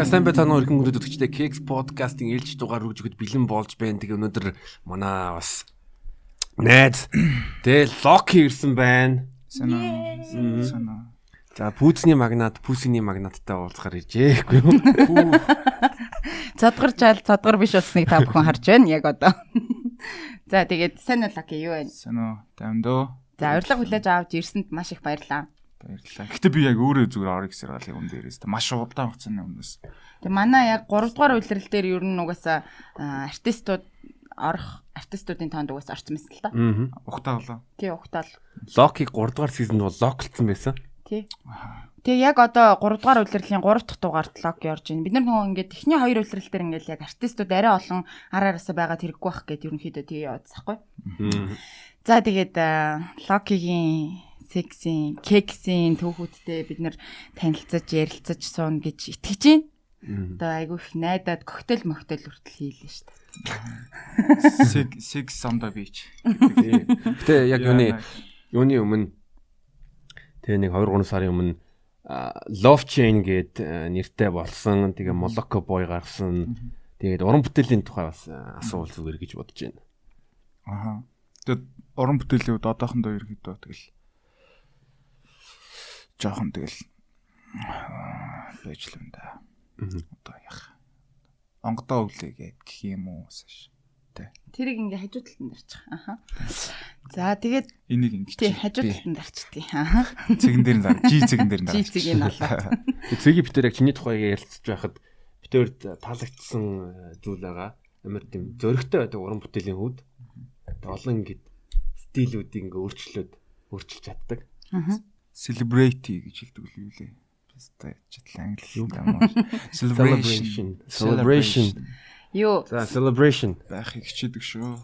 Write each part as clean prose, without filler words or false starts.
сайн байцгаана уу иргэн мөрөд өтгчтэй Keks podcast-ийн ээлж дугаар рүүжгэд бэлэн болж байна. Тэгээ өнөөдөр манай бас найз тэгээ Loki ирсэн байна. Санаа. За пүүсний магнаттай уулзахаар ижээхгүй юу? Цодгор биш болсныг та бүхэн харж байна яг одоо. За тэгээд сайн уу Loki юу вэ? Санаа. Таймдөө. За урилга хүлээж авч ирсэнд маш их баярлалаа. Гэтэ би яг өөрөө зүгээр орыг сэргаал юм дээрээс маш удаан хугацааны өмнөөс. Тэг манай яг 3 дугаар үйлрэл дээр ер нь угаасаа артистуудын тоонд угаасаа орсон мэт л та. Ухтаалаа. Тий ухтаал. Loki 3 дугаар сизонд бол локлцсон байсан. Тий. Тэг яг одоо 3 дугаар үйлрэлийн 3 дахь дугаарт Loki орж байна. Бид нар нөгөө ингээд эхний 2 үйлрэл дээр ингээд яг артистууд арай олон араасаа байгаа хэрэггүй байх гэд ерөнхийдөө тий яваадсахгүй. За тэгээд Loki-гийн сексийн, кексийн түүхүүдтэй бид нэр танилцаж, ярилцаж суун гэж итгэж байна. Одоо айгүй их найдаад коктейл хүртэл хийлээ шүү дээ. Секс самда бич. Гэтэ яг юуны өмнө тэгээ нэг 2-3 сарын өмнө Love Chain гээд нэртэй болсон. Тэгээ Moloko Boy гарсан. Тэгээд уран бүтээлийн тухай бас асуувал зүгээр гэж бодож байна. Аха. Тэгээд уран бүтээлийн үед одоохондоо ерөөдөө тэгэл жоохон тэгэл байж л юм да. Одоо яах. Онгодоо өвлөөгээд гэх юм уу саш. Тэ. Тэрийг ингээ хажуу талд нь дарчих. Аха. За тэгээд энийг ингээ тий хажуу талд нь дарчдээ. Аха. Цэгэн дээр нь зар. Цэгэн дээр нь зар. Цэгийг нь олоо. Цэгийг битэр яг чиний тухайг ярилцж байхад битэрд таалагдсан зүйл байгаа. Амар тийм зөрөгтэй байдаг уран бүтээлийн хүүд. Олон ингэ стилүүдийг ингээ өөрчилж чаддаг. Аха. Celebrity гэж хэлдэг л юу лээ. Бистэ чатлан англи юм даа. Celebration. Юу? За celebration байхыг хичээдэг шүү.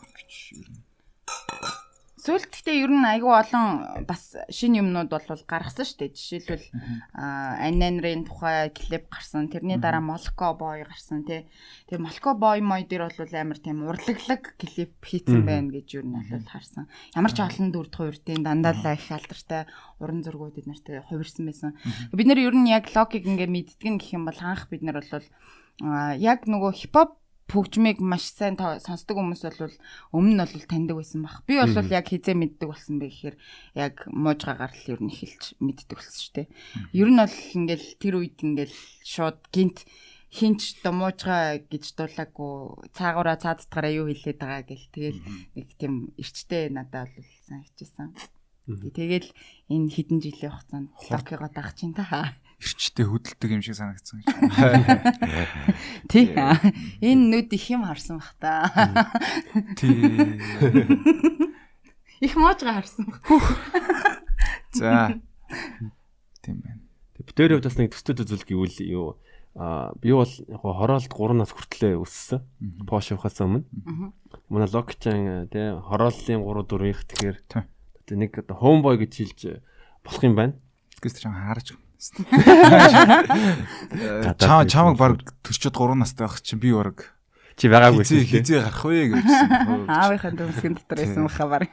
Сүүлд гэхдээ ер нь айгүй олон бас шинэ юмнууд бол гаргасан шүү дээ. Жишээлбэл Ананрын тухай клип гарсан. Тэрний дараа Moloko Boy гарсан тий. Тэгээ Moloko Boy дээр бол амар тийм урлаглаг клип хийцэн байна гэж ер нь бол харсан. Ямар ч олон дүр хувиртын дандаа л их алдартай уран зургууд эднэртэй хувирсан байсан. Бид нэр ер нь яг Loki-г ингээ мэддэг гэх юм бол анх бид нар бол яг нөгөө хипхоп хөгжмийг маш сайн сонсдог хүмүүс бол өмнө нь бол таньдаг байсан баг. Би бол яг хизээ мэддэг болсон бэ гэхээр яг муужгаар л ер нь эхэлж мэддэг болсон шүү дээ. Ер нь бол ингээл тэр үед ингээл шууд гинт хинч домуужгаа гэж дуулаагүй цаагаараа цаадтгаараа юу хэлээд байгаа гэл тэгэл нэг тийм эрчтэй надад бол санагдчихсан. Тэгэл энэ хэдэн жилийн хугацаанд Loki-го дагах чинь та эрчтэй хөдөлдөг юм шиг санагдсан гэж. Тий. Энэ нүд их юм харсан бах та. Тий. Их моожгаа харсан бах. За. Тийм байна. Бид өөрөө бас нэг төстэй үзүүл гэвэл юу би бол яг хороолт 3 нас хүртлээр өссөн. Пош явахаас өмнө. Манай Loki-чан тий хорооллын 3 4-ийнх тэгэхээр нэг одоо homeboy гэж хэлж болох юм байна. Тэгээс ч харж чамаг баг төрчөд 3 настай байх чинь би баг чи байгаагүй хизээ гарах вэ гэсэн. Аавынхаа төмсгэн дотор байсан баха баг.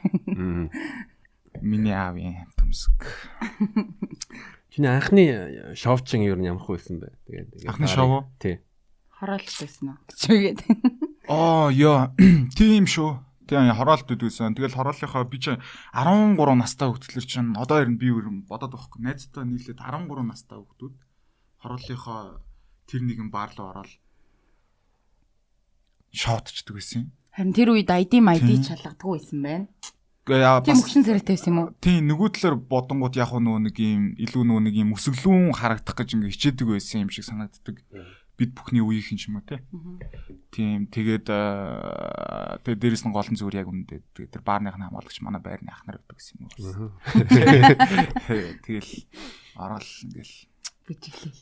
Миний аавын төмсг. Чиний анхны шовчин юу ямар хөөсөн бэ? Тэгээд анхны шоу? Тий. Хороолт байсан уу? Чигээд. Яа, тийм шүү. Тэгээ хороолт үдвэсэн. Тэгэл хорооллынхаа би чинь 13 настай хөлтлөр чинь одоо ер нь би бодоод байхгүй. Найзтай нийлээд 13 настай хөлтүүд хорооллынхаа тэр нэгэн баар руу ороод шоутчдаг байсан. Харин тэр үед ID чалгадаггүй байсан байна. Тийм өгшин зэрэгтэй байсан юм уу? Тийм нөгөө талаар бодонгууд яг нөгөө нэг юм илүү нөгөө нэг юм өсөглүүн харагдах гэж ингээ хичээдэг байсан юм шиг санагддаг. Бид бүхний үеийнхэн ч юм уу тийм тэгээд дээрээс нь гол нь зүгээр яг үнэндээ тэр баарныхны хамгаалагч манай байрны ахнаар байдаг гэсэн юм уу. Тэгэл орол ингээл бүжиглээ.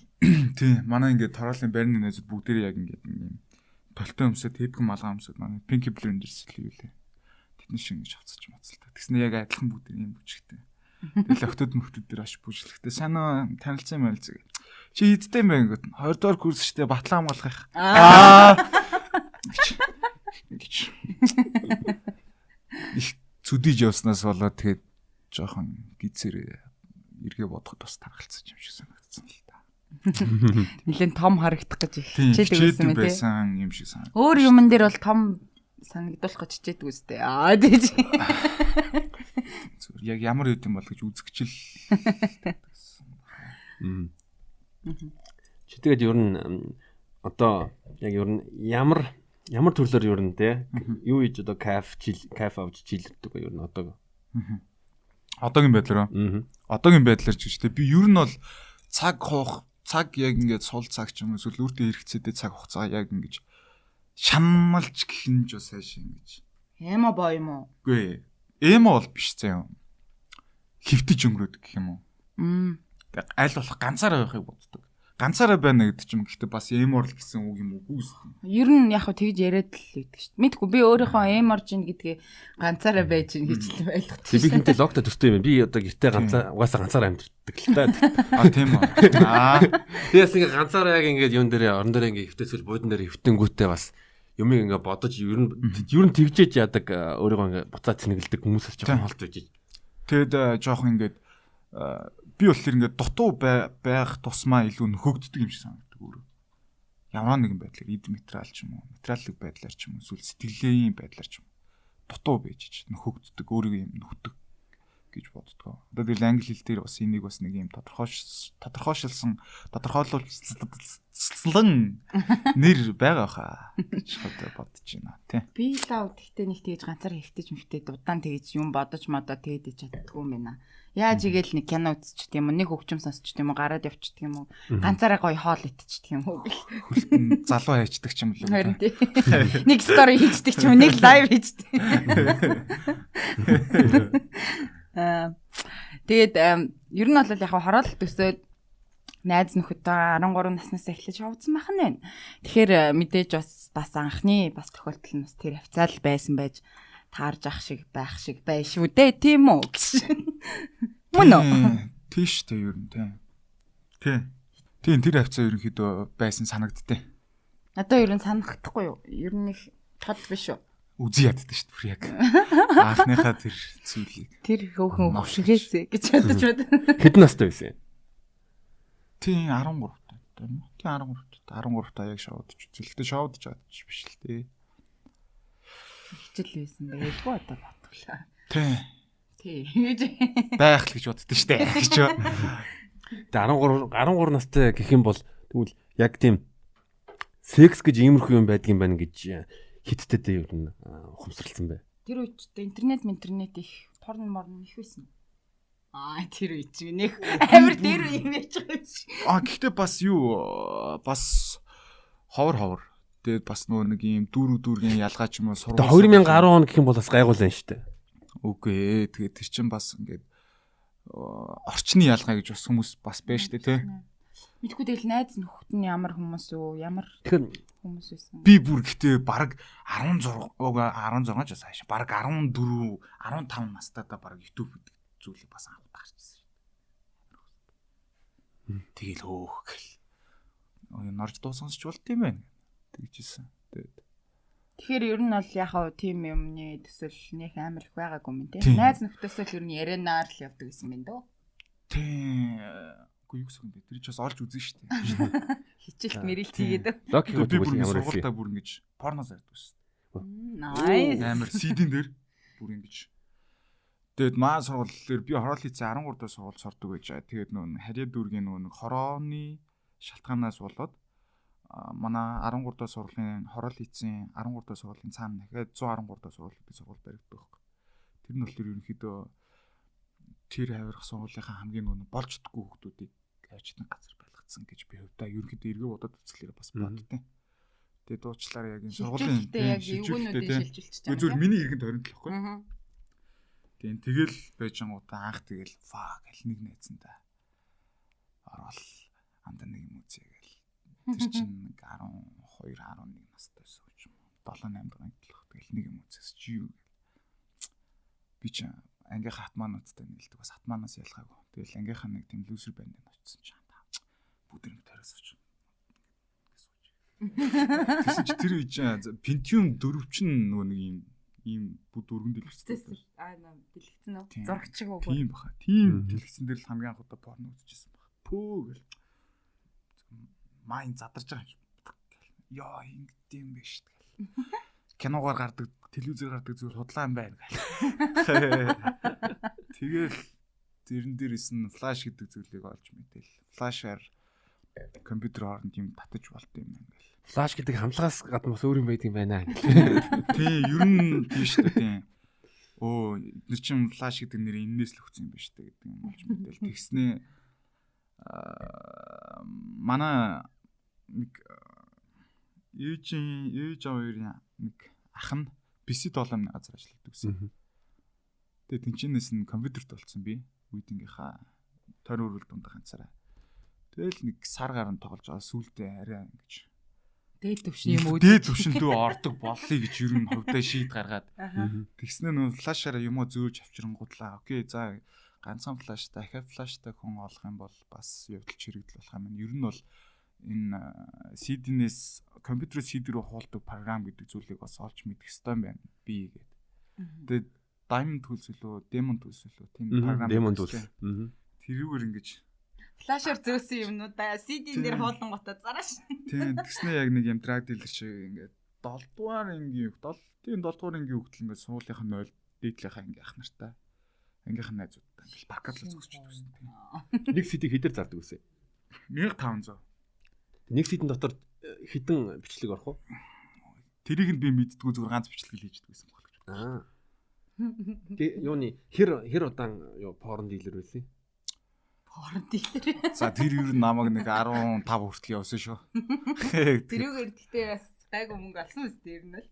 Тийм манай ингээд тороолын байрны найзууд бүгдээрээ яг ингээд юм толтой өмсөд хэдгэн малгай өмсөд манай Pinky Blinders л юу лээ. Тэдний шиг ингэж хавцаж мацалтай. Тэгснэ яг адилхан бүгд юм бүжигтэй. Тэгэл охтод мөхтөд дээр аш бүжиглэхтэй. Сайн танилцсан юм байл зэг. Чи хидтэй юм бэ ингээд 2 дугаар курс штэ батлан хамгаалах их. Их зүдиж явснаас болоод тэгээд жоохон гизэр эргээ бодоход бас таргалцсан юм шиг санагдсан л та. Нилээн том харагдах гэж хичээдэг байсан юм шиг санагдав. Өөр юмн дээр бол том санагдуулах гэж хичээдэг үстэй. Тэгэж. Яг ямар үт юм бол гэж үзэгчл. Чи тэгээд ер нь одоо яг ер нь ямар төрлөөр ер нь те юу хийж одоо кайф авч чилдэг ба ер нь одоо. Одоогийн байдлаар. Одоогийн байдлаар ч гэж те би ер нь бол цаг яг ингээд сул цаг ч юм уу эсвэл өөртөө хэрэгцээтэй цаг хугацаа яг ингэж шамалж гэх нь ч сайш ингэж. Эмо боо юм уу? Үгүй эмо бол биш заяа. Хөвтөж өнгөрөөд гэх юм уу? Аль болох ганцаараа байхыг боддог. Ганцаараа байна гэдэг чинь гэхдээ бас эмор л гэсэн үг юм уу гүйсэн. Ер нь яг хөө тэгж яриад л байдаг шүү дээ. Мэдгүй би өөрийнхөө эморж ин гэдгээ ганцаараа байж ин гэж л ойлгосон. Би хинтээ логта төстэй юм. Би одоо гэртээ угаасаа ганцаараа амьддаг л та. Тийм үү. Тэгээс ингээ ганцаараа яг ингээд юун дээр орон дээр ингээ хөвтөсөл буудан дээр хөвтөнгүүтээ бас юмыг ингээ бодож ер нь тэгжээж яадаг өөрийгөө ингээ буцаад цэнгэлдэг хүмүүс л жоохон холт байж. Тэгэд жоохон ингээд би бол тэр ингээд дутуу байх тусмаа илүү нөхөгддөг юм шиг санагддаг өөрөө. Ямар нэгэн байдлаар эд материал ч юм уу, материалын байдлаар ч юм уу, эсвэл сэтгэлийн байдлаар ч юм уу дутуу байж нөхөгддөг, өөрийгөө юм нөхдөг гэж боддгоо. Одоо тэр англи хэл дээр бас энийг бас нэг юм тодорхойлсон нэр байгаа хаа гэж бодож байна тий. Би лав гэхдээ нэг тэгж ганцаар хэвтэж мөвтэй удаан тэгж юм бодож модоо тэгээд чаддгүй юм байна. Яаж игээл нэг кино үзчих тийм үү, нэг хөгжим сонсчих тийм үү, гараад явчих тийм үү, ганцаараа гоё хоол идчих тийм үү. Залуу хайчдаг ч юм уу. Харин тий. Нэг стори хийдэг ч юм уу, нэг лайв хийдэг. Тэгээд ер нь бол яг хороолт төсөөд найз нөхөдөө 13 наснаас эхлэж явуулсан байх нь байна. Тэгэхээр мэдээж бас анхны бас тохиолдол нь бас тэр хавцаал байсан байж таарж ах шиг байх шиг бай шүү дээ тийм үү мөн үү тийш дээ ер нь тийм тэр хавцаа ерөнхийдөө байсан санагдтыг. Одоо ер нь санагдахгүй юу? Ер нь их тод биш үү? Үзий яддаг шүү дээ яг анхныхаа тэр зүйлийг тэр хөөхөн хөвшгөөсэй гэж бодож бод. Хэдэн настай байсан юм? Тийм 13 таа. Тийм 13 таа яг шоудж. Зэлтэй шоудж чадчих биш л дээ. Хичээл байсан байлгүй одоо батглаа. Тий. Байх л гэж боддоо штэ гэж. Тэгээ 13 настай гэх юм бол тэгвэл яг тийм секс гэж иймэрхүү юм байдгийн байна гэж хиттэй дээ юу н ухамсарлсан бай. Тэр үед интернет их порн их байсан. Тэр үед нэг амар дээр юм яж байгаа чи. Гэхдээ бас ховор. Тэгээд бас нэг юм дүүргийн ялгаа ч юм уу сургууль. 2010 он гэх юм бол бас гайгуулсан шүү дээ. Үгүй ээ. Тэгээд тэр чинь бас ингээд орчны ялгаа гэж бас хүмүүс бас байж тээ тий. Мэдгүй тэгэл найз нөхөд нь ямар хүмүүс үү? Ямар хүмүүс байсан. Би бүр гэтээ баг 16 ч хаш баг 14 15 настайдаа баг YouTube гэдэг зүйлийг бас анх гарчихсан шүү. Тэгэл хөөх гэл. Норж дуусгансч болт юм байна. Тэгжсэн. Тэгэхээр ер нь бол яхаа тийм юмны төсөл нэх амар их байгаагүй юм тий. Найз нөхдөсөө л ер нь яренаар л явдаг гэсэн юм дөө. Тий. Үгүй юу гэсэн бэ? Тэр ч бас олж үзэн шүү дээ. Хичээлт мэрэлт хийгээд. Локи би бүр ямар сургуультаа бүр ингэж порно зардаг шүү дээ. Nice. Амар CD-н дээр бүр ингэж. Тэгээд маа сургууль дээр би хороол хийцэн 13 дэх сургууль сурдаг байж. Тэгээд нөө хариа дүүргийн нөө хорооны шалтгаанаас болоод манай 13 дэх сургуулийн хороол хийцэн 13 дэх сургуулийн цаана дахиад 113 дэх сургууль баригддаг байхгүй. Тэр нь бол тэр ерөнхийдөө тэр хавирах сургуулийнхаа хамгийн нөө болждггүй хүмүүсийг авчирсан газар байлгацсан гэж би хувьдаа ерөнхийдөө эргээ бодоод үзлээрээ бас боддیں۔ Тэгээд дуучлаараа яг энэ сургуулийн зүгээр миний иргэн тойронд л байхгүй. Тэгэл байж ангуудаа анх тэгэл fuck аль нэг найзандаа орол андаа нэг юм үзье гэл. Тэр чинь 12 11 настай байсан юм. 7 8 дахь ангилах тэгэл нэг юм үзээс чи юу гэл. Би ч анги хатмаануудтай нэлдэг бас хатмаанаас ялгаагүй. Тэгэл ангийнхаа нэг тийм лүсер банд очсон ч андаа. Бүдэрэг тараас очив. Тэгсэн чи тэр үе Pentium 4 чинь нөгөө нэг ийм бүд өргөн дэлгэцсэн. Дэлгэцэн үү? Зурагчиг уу? Тийм баха. Тийм дэлгэцэн дээр л хамгийн анх удаа порно үзчихсэн баг. Пөө гэл. Майн задарч байгаа юм. Яа ингэдэм юм бэ шүү дээ. Киногоор гардаг, телевизээр гардаг зүйл худлаа юм байна гэл. Тэгэл тэрэн дээрээс нь флаш гэдэг зүйлийг олж мэдээл. Флашаар компьютер хооронд юм татаж болт юм байна гэл. Флаш гэдэг хамлагаас гадна бас өөр юм байдаг юм байна. Тий, ер нь тийм шүү дээ. Тийм. Оо, нэр чин флаш гэдэг нэр энэс л өгсөн юм ба шүү дээ гэдэг юм болж мэдээл. Тэгснээ манай нэг ээж аваарын нэг ах нь PC долоомны газар ажилладаг гэсэн. Тэгээ тэнчнээс нь компьютерт болцсон би. Үйдингийнхаа тойрон өрөөл дунд ганцаараа. Тэгэл нэг сар гарan тоглож байгаа сүултээ арай ингэж дээд төвшин юм уу? Дээд төвшөндөө ордог боллоо гэж ер нь хувьдаа шийд гаргаад. Тэгснэ нөө флашаараа юм уу зөөж авчирангуудлаа. Окей, за ганцхан флаш дахиад флаштай хүн олох юм бол бас явдалч хэрэгдэл болох юм. Ер нь бол энэ CD-нээс компьютерээс CD рүү хуулдаг програм гэдэг зүйлийг бас олж мэдэх хэрэгтэй юм байна. Би гээд. Тэгээд Diamond Tools үлээ, Demon Tools үлээ тийм програм. Demon Tools. Тэрүүгээр ингэж флашаар зөөсөн юмнуудаа CD-н дээр хуулан готоо зараш. Тийм, тэгснэ яг нэг юм drag dealer шиг ингээд 7 дугаар ангийн 7 дугаар ангийн хөлт ингээд суулынхаа 0 дээдлийнхаа ангийн ах нартай. Ангийнхан найзуудтай ингээд баркадлаа зогсож байсан тийм. Нэг CD хэдэр зардаг үсэ? 1500. Нэг CD дотор хэдэн бичлэг орох вэ? Тэрийг нь би мэддэггүй зүгээр ганц бичлэг л хийждэг байсан баг гэж. Аа. Тэ юуны хэр удаан порн дилер байсан? Порн дилер. За тэр юу намайг нэг 15 хүртэл явсан шүү. Тэрүүгээр гэхдээ бас гайгүй мөнгө алсан үст тэр нь л.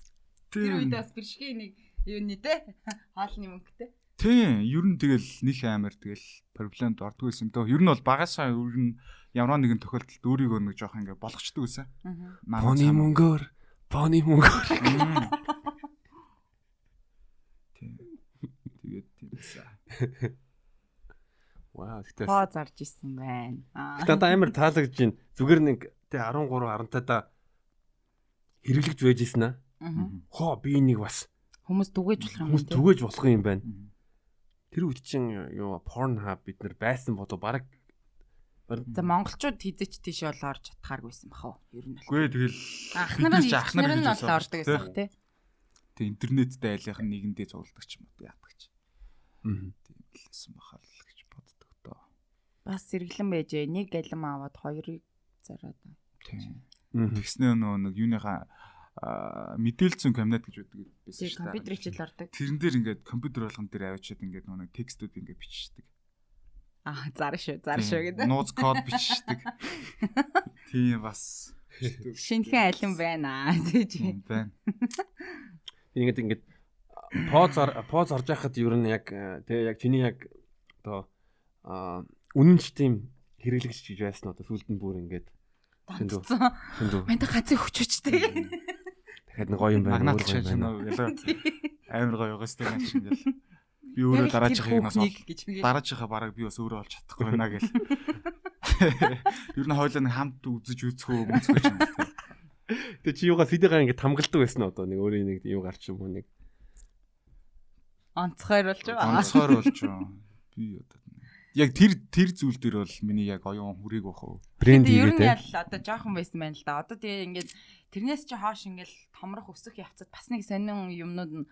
Тэр үед бас бэршгийн нэг юуны те хаалны мөнгөтэй. Тийм, ер нь тэгэл них амар тэгэл проблемд ордог байсан дөө. Ер нь бол багасаа ер нь ямар нэгэн тохиолдолд өөрийгөө нэг жоох ингээ болгочдөг байсан. Пони мөнгөөр. Тийм. Тэгээд тиймсэн. Вау, тэгтээ. Хоо зарж исэн байна. Тэгтээ амар таалагдж байна. Зүгээр нэг тэ 13 15-таа хэрэглэж байж исэн аа. Хоо би энийг бас хүмүүс түгэж болох юм. Хүмүүс түгэж болох юм байна. Тэр үед чинь юу Pornhub бид нар байсан бодоо баг. За монголчууд хизээч тийш бол орж чадхааргүйсэн бахав. Ер нь. Үгүй тэгэл ахнаар нь бол ордог байсан тий. Тэг интернеттэй айлынх нь нэгэндээ зурлдаг ч юм уу яадаг ч. Тийм лсэн бахал гэж боддог доо. Бас сэргэлэн байжээ. Нэг галим аваад хоёрыг зараад. Тийм. Тэгснээ нэг юуныхаа мэдээлэлцэн кабинет гэж байдаг байсан шүү дээ. Компьютер хичээл ордог. Тэрэн дээр ингээд компьютер болгон дээр аваачаад ингээд нэг текстүүд ингээд бичдэг. Зар шүү гэдэг. Нууц код бичдэг. Тийм бас шинхэн алим байна гэж байна. Ингээд поз орж байхад ер нь яг яг чиний яг одоо үнэнч тийм хэрэглэгч гэж байсан одоо сүлд нь бүр ингээд Тэндүү. Мэнтэй газар хүчөчтэй. Дахиад нэг гоё юм байна. Амар гоё байгаа сте наач ингээл. Би өөрөө дараачихаа бараг би бас өөрөө олж чадахгүй байна гэл. Ер нь хойлоо нэг хамт үзэж үзэхөө мөцгөж юм. Тэгээ чи юугаа сэдийгаа ингээд хамгаалдаг байсан одоо нэг өөрийн нэг юу гарч юм уу нэг онцгойр болж байгаа. Онцгойр болж байгаа. Би одоо яг тэр зүйл дээр бол миний яг оюун хүрээг бах уу. Брэнд хийгээд ер нь одоо жоохон байсан байна л да. Одоо тэгээ ингээд тэрнээс чи хоош ингээд томрох өсөх явцад бас нэг сонин юмнууд нь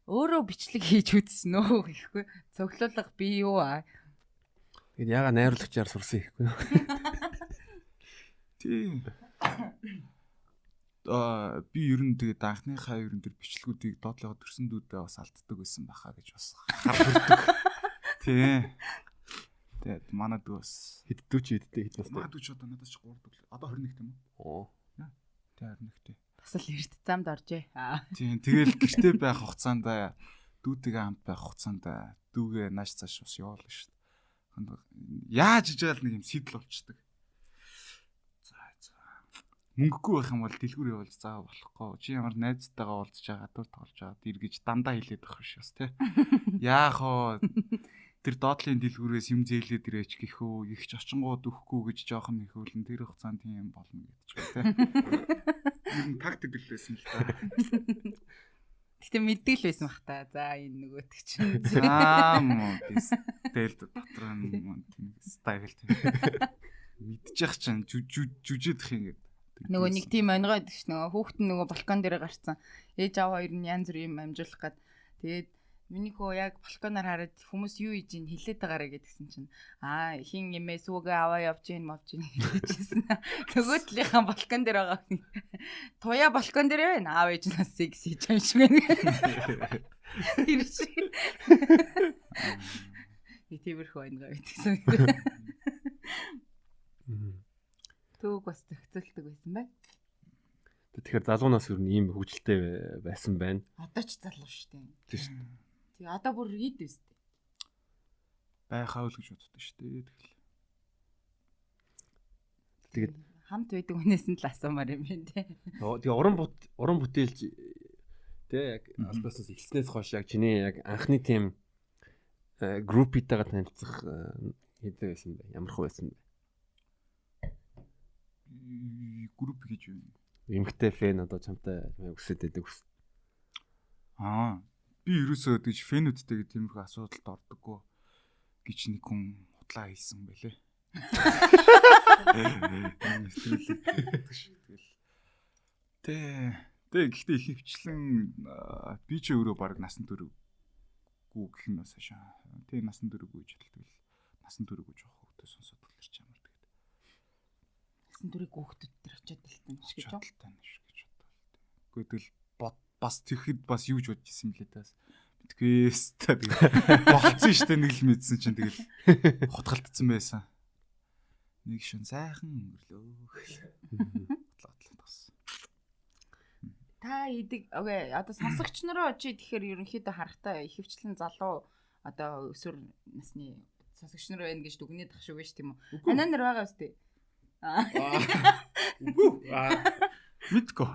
өөрөө бичлэг хийж үзсэн нөө гэхгүй. Цоглуулга би юу аа. Тэгээд яга найруулагчаар сурсан гэхгүй. Тийм. Би ер нь тэгээд анхныхаа ер нь тэр бичлгүүдийг доотлогоо төрсөн дүүдээ бас алддаг байсан байхаа гэж бас харагддаг. Тийм. Тэгээд манад бас хэддүү ч хэдтэй хэд настай. Манад ч одоо надад ч 3 дэх. Одоо 21 тийм үү? Оо. Тийм 21 тий. Бас л эрт замд оржээ. Тийм. Тэгэл гэртээ байх хугацаанд дүүтэйгээ хамт байх хугацаанд дүүгээ нааш цааш бас явуулна шүү дээ. Яаж ижаал нэг юм сэтэл болчдөг. Мөнгөгүй байх юм бол дэлгүүр явуулж заа болохгүй. Чи ямар найзтайгаа уулзж байгаа, гадуур тоглож байгаа дэргэж дандаа хэлээд байх биш бас тий. Яах вэ? Тэр доотлын дэлгүүрээс юм зээлээд ирээч гэхүү, их ч очингууд өхгүй гэж жоохон нэхүүлэн тэр хугацаанд тийм болно гэдэг ч тий. Юм тактик гэлээсэн л та. Гэтэ мэддэг л байсан бах та. За энэ нөгөөт чинь. Муу тэл дотор нь тийм стайл тийм. Мэдчих чинь жүжигдэх юм гээд. Нөгөө нэг тийм онгой гэдэг ш нөгөө хүүхэд нь нөгөө балкон дээр гарцсан. Ээж аваа хоёр нь янз бүр юм амжуулах гээд тэгээд миний хөө яг балконоор хараад хүмүүс юу хийж ийн хилээд байгаарэ гэдгсэн чинь хин эмээ сүүгээ аваа явж ийн мовж ийн гэжсэн. Нөгөө талынхаа балкон дээр байгаа. Туяа балкон дээр байна. Аав ээж нас секс хийж юм шиг байна. Тэр шиг. Тиймэрхүү онгой гэдгсэн. Түүг бас зохицуулдаг байсан бай. Тэгэхээр залуунаас юу ийм хөвгөлтэй байсан байна. Одоо ч залуу шүү дээ. Тийм шүү дээ. Тий одоо бүр ид үстэй. Байхаа л гэж боддог шүү дээ. Тэгээд хамт байдаг хүнээс нь л асуумаар юм байна тий. Тэгээ уран бүтээлч тий яг албаснаас эхэлснээс хойш яг чиний яг анхны тийм группитайгаа танилцах хэдэн байсан бэ? Ямар хөө байсан бэ? Групп гэж юу? Эмхтэй фэн одоо чамтай үсэд байдаг ус. Би ерөөсөө гэж фэнүүдтэй тиймэрхүү асуудалд ордоггүй гэж нэг хүн худлаа хэлсэн байлээ. Тэг гэхдээ их хвчлэн би ч өөрөө баг насан туршгүй гэх нь бас хаашаа. Тэг насан туршгүй гэж хэлдэг. Насан туршгүй жоох хөвгтөө сонсоод тэлэрч ямар тэгээд. Насан туршгүй хөвгтөд төр очиод тэлтэн шиг гэж бодлоо. Гэхдээ бас тэгэхэд бас юу ч бодож исэн блээ таас. Мэдгүй өстэй тэгээд болцсон штэ нэг л мэдсэн чинь тэгээд хотголдсон байсан. Нэг шин сайхан өнгөрлөө. Бодлоо. Та идэг одоо сонсогч нараа чи тэгэхээр ерөнхийдөө харахтаа ихэвчлэн залуу одоо өсвөр насны сонсогч нар байна гэж дүгнээд ах шүү биш тийм үү? Анаа нар байгаа үстэй. Мэдгүй.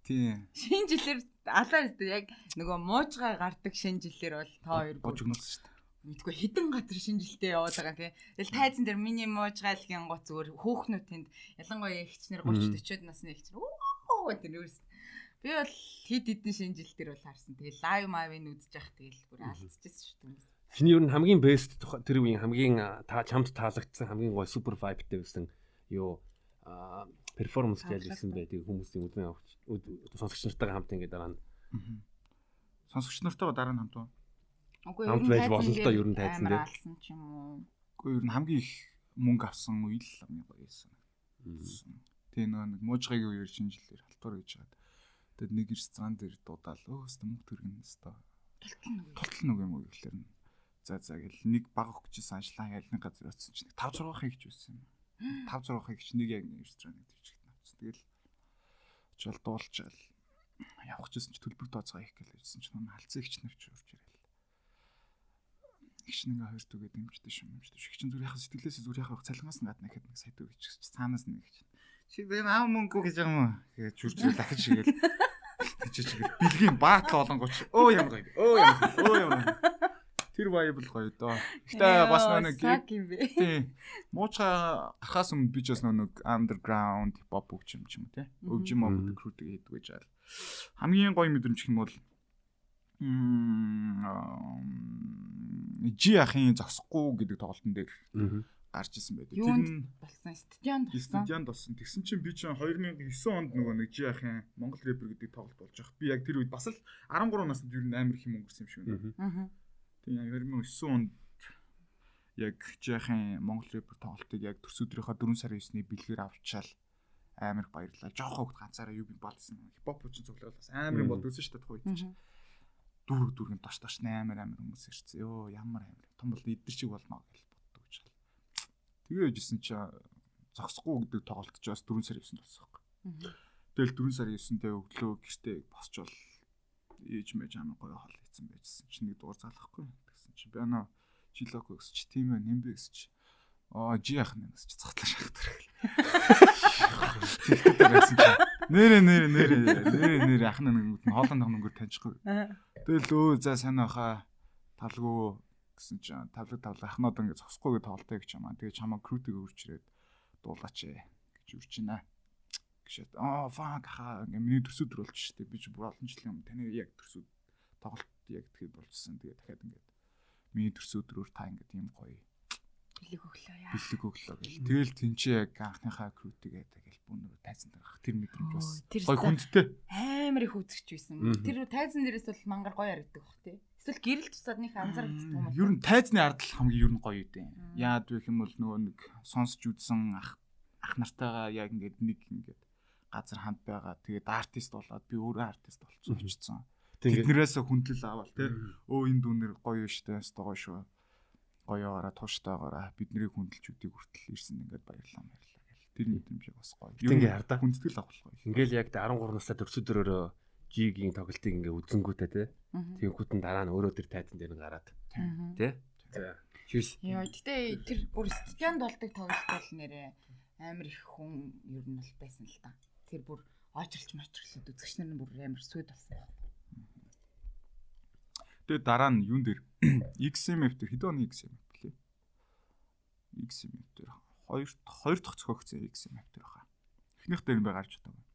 Тийм. Шинэ жилээр алаа үстэй яг нөгөө муужгаа гардаг шинэ жилээр бол та хоёр бож өгнөсөн шүү дээ. Мэдгүй хідэн газар шинэ жилдээ яваад байгаа тийм. Тэгэл тайзан дээр миний муужгаалгийн гоо зүгээр хөөхнүүд тэнд ялангуяа ихчнэр 30 40 насны ихчнэр тэр юус. Би бол хид хідэн шинэ жил дээр бол харсан. Тэгэл лайв мавын үзэж явах тэгэл бүр алдчихсан шүү дээ. Чиний ер нь хамгийн бест тэр үеийн хамгийн чамд таалагдсан хамгийн гой супер вайбтэй байсан юу перформанс хийлсэн байдаг хүмүүсийн үдэн сонсогч нартайгаа хамт ингээд дараа нь. Сонсогч нартайгаа дараа нь хамт уу? Үгүй ер нь байж болно л доо ер нь тайзан дээр. Алсан ч юм уу. Үгүй ер нь хамгийн их мөнгө авсан үе л хамгийн гоё байсан. Тэгээ нэг муужгагийн үеэр шинэ жилээр халтур гэж хаад. Тэгээд нэг ирцгаан дээр дуудаал өөстө мөнгө төргөн өстө. Тултал нүг юм уу гэхлээр нь. За гэл нэг баг өгчсэн аншлаа ялны газар оцсон чинь 5 6 хийг ч байсан юм. 5 6 хийг ч нэг яг нэг ирцгаан нэг төвчгт авсан. Тэгэл очил дуулчаал явах гэсэн чи төлбөр тооцоо хийх гэлээжсэн чинь халцсан ихч нар ч урж ирэл. Ихч нэг хоёр түгээд дэмждэг шүү. Ихч зүр яхаа сэтгэлээсээ зүр яхаа цалингаас нь гадна гэхэд нэг сая төгөж цаанаас нэг ихч. Чи энэ аав мөнгө гэж юм уу? гэж жүрчээ дахиж шигээл. Тийч бэлгийн баатал олонгоч. Өө ямар гоё. Тэр vibe гоё доо. Гэтэ бас нэг тийм муучга гарахаас өмнө би ч бас нэг underground hip hop өгч юм ч юм те. Өвж юм уу гэдэг рүүдэг хийдэг гэж айл. Хамгийн гоё мэдрэмж гэх юм бол Жи ахын зогсохгүй гэдэг тоглолтын дээр гарч исэн байдаг. Тэр нь болсон студионд болсон. Тэгсэн чинь би чинь 2009 онд нөгөө нэг Жи ахын Монгол рэпер гэдэг тоглолт болж байгаа. Би яг тэр үед бас л 13 наснд юу нээр амар их юм өнгөрсөн юм шиг байна. Тэгээ 2009 онд яг Жи ахын Монгол рэпер тоглолтыг яг төрсөдрийнхөө 4 сарын 9-ний бэлгээр авчаал амар баярлалаа. Жохон хөвгт ганцаараа юу би болсон. Хипхоп үчин цуглал бас амар юм болдгоо шүү дээ тухайд чинь. Дүүргэн тош амар хүмүүс ирсэн. Йоо ямар амар. Том бол эдгэр шиг болно гэж боддог гэж байна. Тэгээ яжсэн чи зогсохгүй гэдэг тоглолт ч бас 4 сарын 9-нд болсон байхгүй. Тэгэл 4 сарын 9-ндээ өглөө гэртээ босчвол ээж мэж амар гоё хол хийсэн байжсэн. Чи нэг дугаар залахгүй. Тэгсэн чи би анаа жилоко гэсэн чи тийм ээ нэмбэ гэсэн чи. Жи ах нэмс чи цатлаа шахтар гэл. Тэгтээ байсан чи. Нэрэ ахна нэг хоолойн хөнгөр таньчихгүй. Тэгэл өө за сайн баха талгүй гэсэн чи тавлаг ахнууд ингэ зогсохгүй гэж тоглолтой гэж чамаа. Тэгээ чамаа крутиг өрчрээд дуулаач гэж үрч байна. Гэшээд fuck хаа ингэ миний төрсөд болж штэ би ч бүр олон жилийн өмнө таны яг төрсөд тоглолт яг тэгэхэд болчихсон. Тэгээ дахиад ингэ миний төрсөдрөөр та ингэ тийм гоё Бэлэг өглөө яа. Бэлэг өглөө гэл. Тэгэл тэнцээ яг анхныхаа крүүтэйгээ тэгэл бүр тайзан дээр гах тэр мэдрэмж бас. Гой хүндтэй. Амар их үзэгч байсан. Тэр тайзан дээрээс бол мангар гоё харагддаг бах тий. Эсвэл гэрэл тусаадных анзаардаг юм уу? Ер нь тайзны ардл хамгийн ер нь гоё үдэ. Яад вэ хэм бол нөгөө нэг сонсч үзсэн ах нартайгаа яг ингээд газар хамт байгаа. Тэгээд артист болоод би өөрөө артист болцсон очсон. Тэднэрээс хүндлэл аваад тий. Энэ дүүнэр гоё штэ, гоё шүү. Гоёороо туштайгаараа бидний хүндэлж үдийг хүртэл ирсэн ингээд баярлаа гэл. Тэр мэдрэмж бас гоё. Ингээ хардаа. Хүндэтгэл авах гоё. Ингээл яг 13 настай төрсөдөрөөрөө G-гийн тоглолтыг ингээ үзэнгүүтээ тий. Тэгэнгүүтэн дараа нь өөрөө тэр тайзан дээр гараад тий. За. Чиш. Яа, гэтээ тэр бүр студент болдог тоглолт бол нэрээ амар их хүн ер нь бол байсан л та. Тэр бүр очрлж мочрлоод үзэгч нар нь бүр амар сүд болсон. Тэгээ дараа нь юун дээр XMF дээр хэдэн оны XMF блэ? XMF дээр хоёр дахь цогцсон XMF дээр хаа. Эхнийх дээр нь гарч чадаагүй.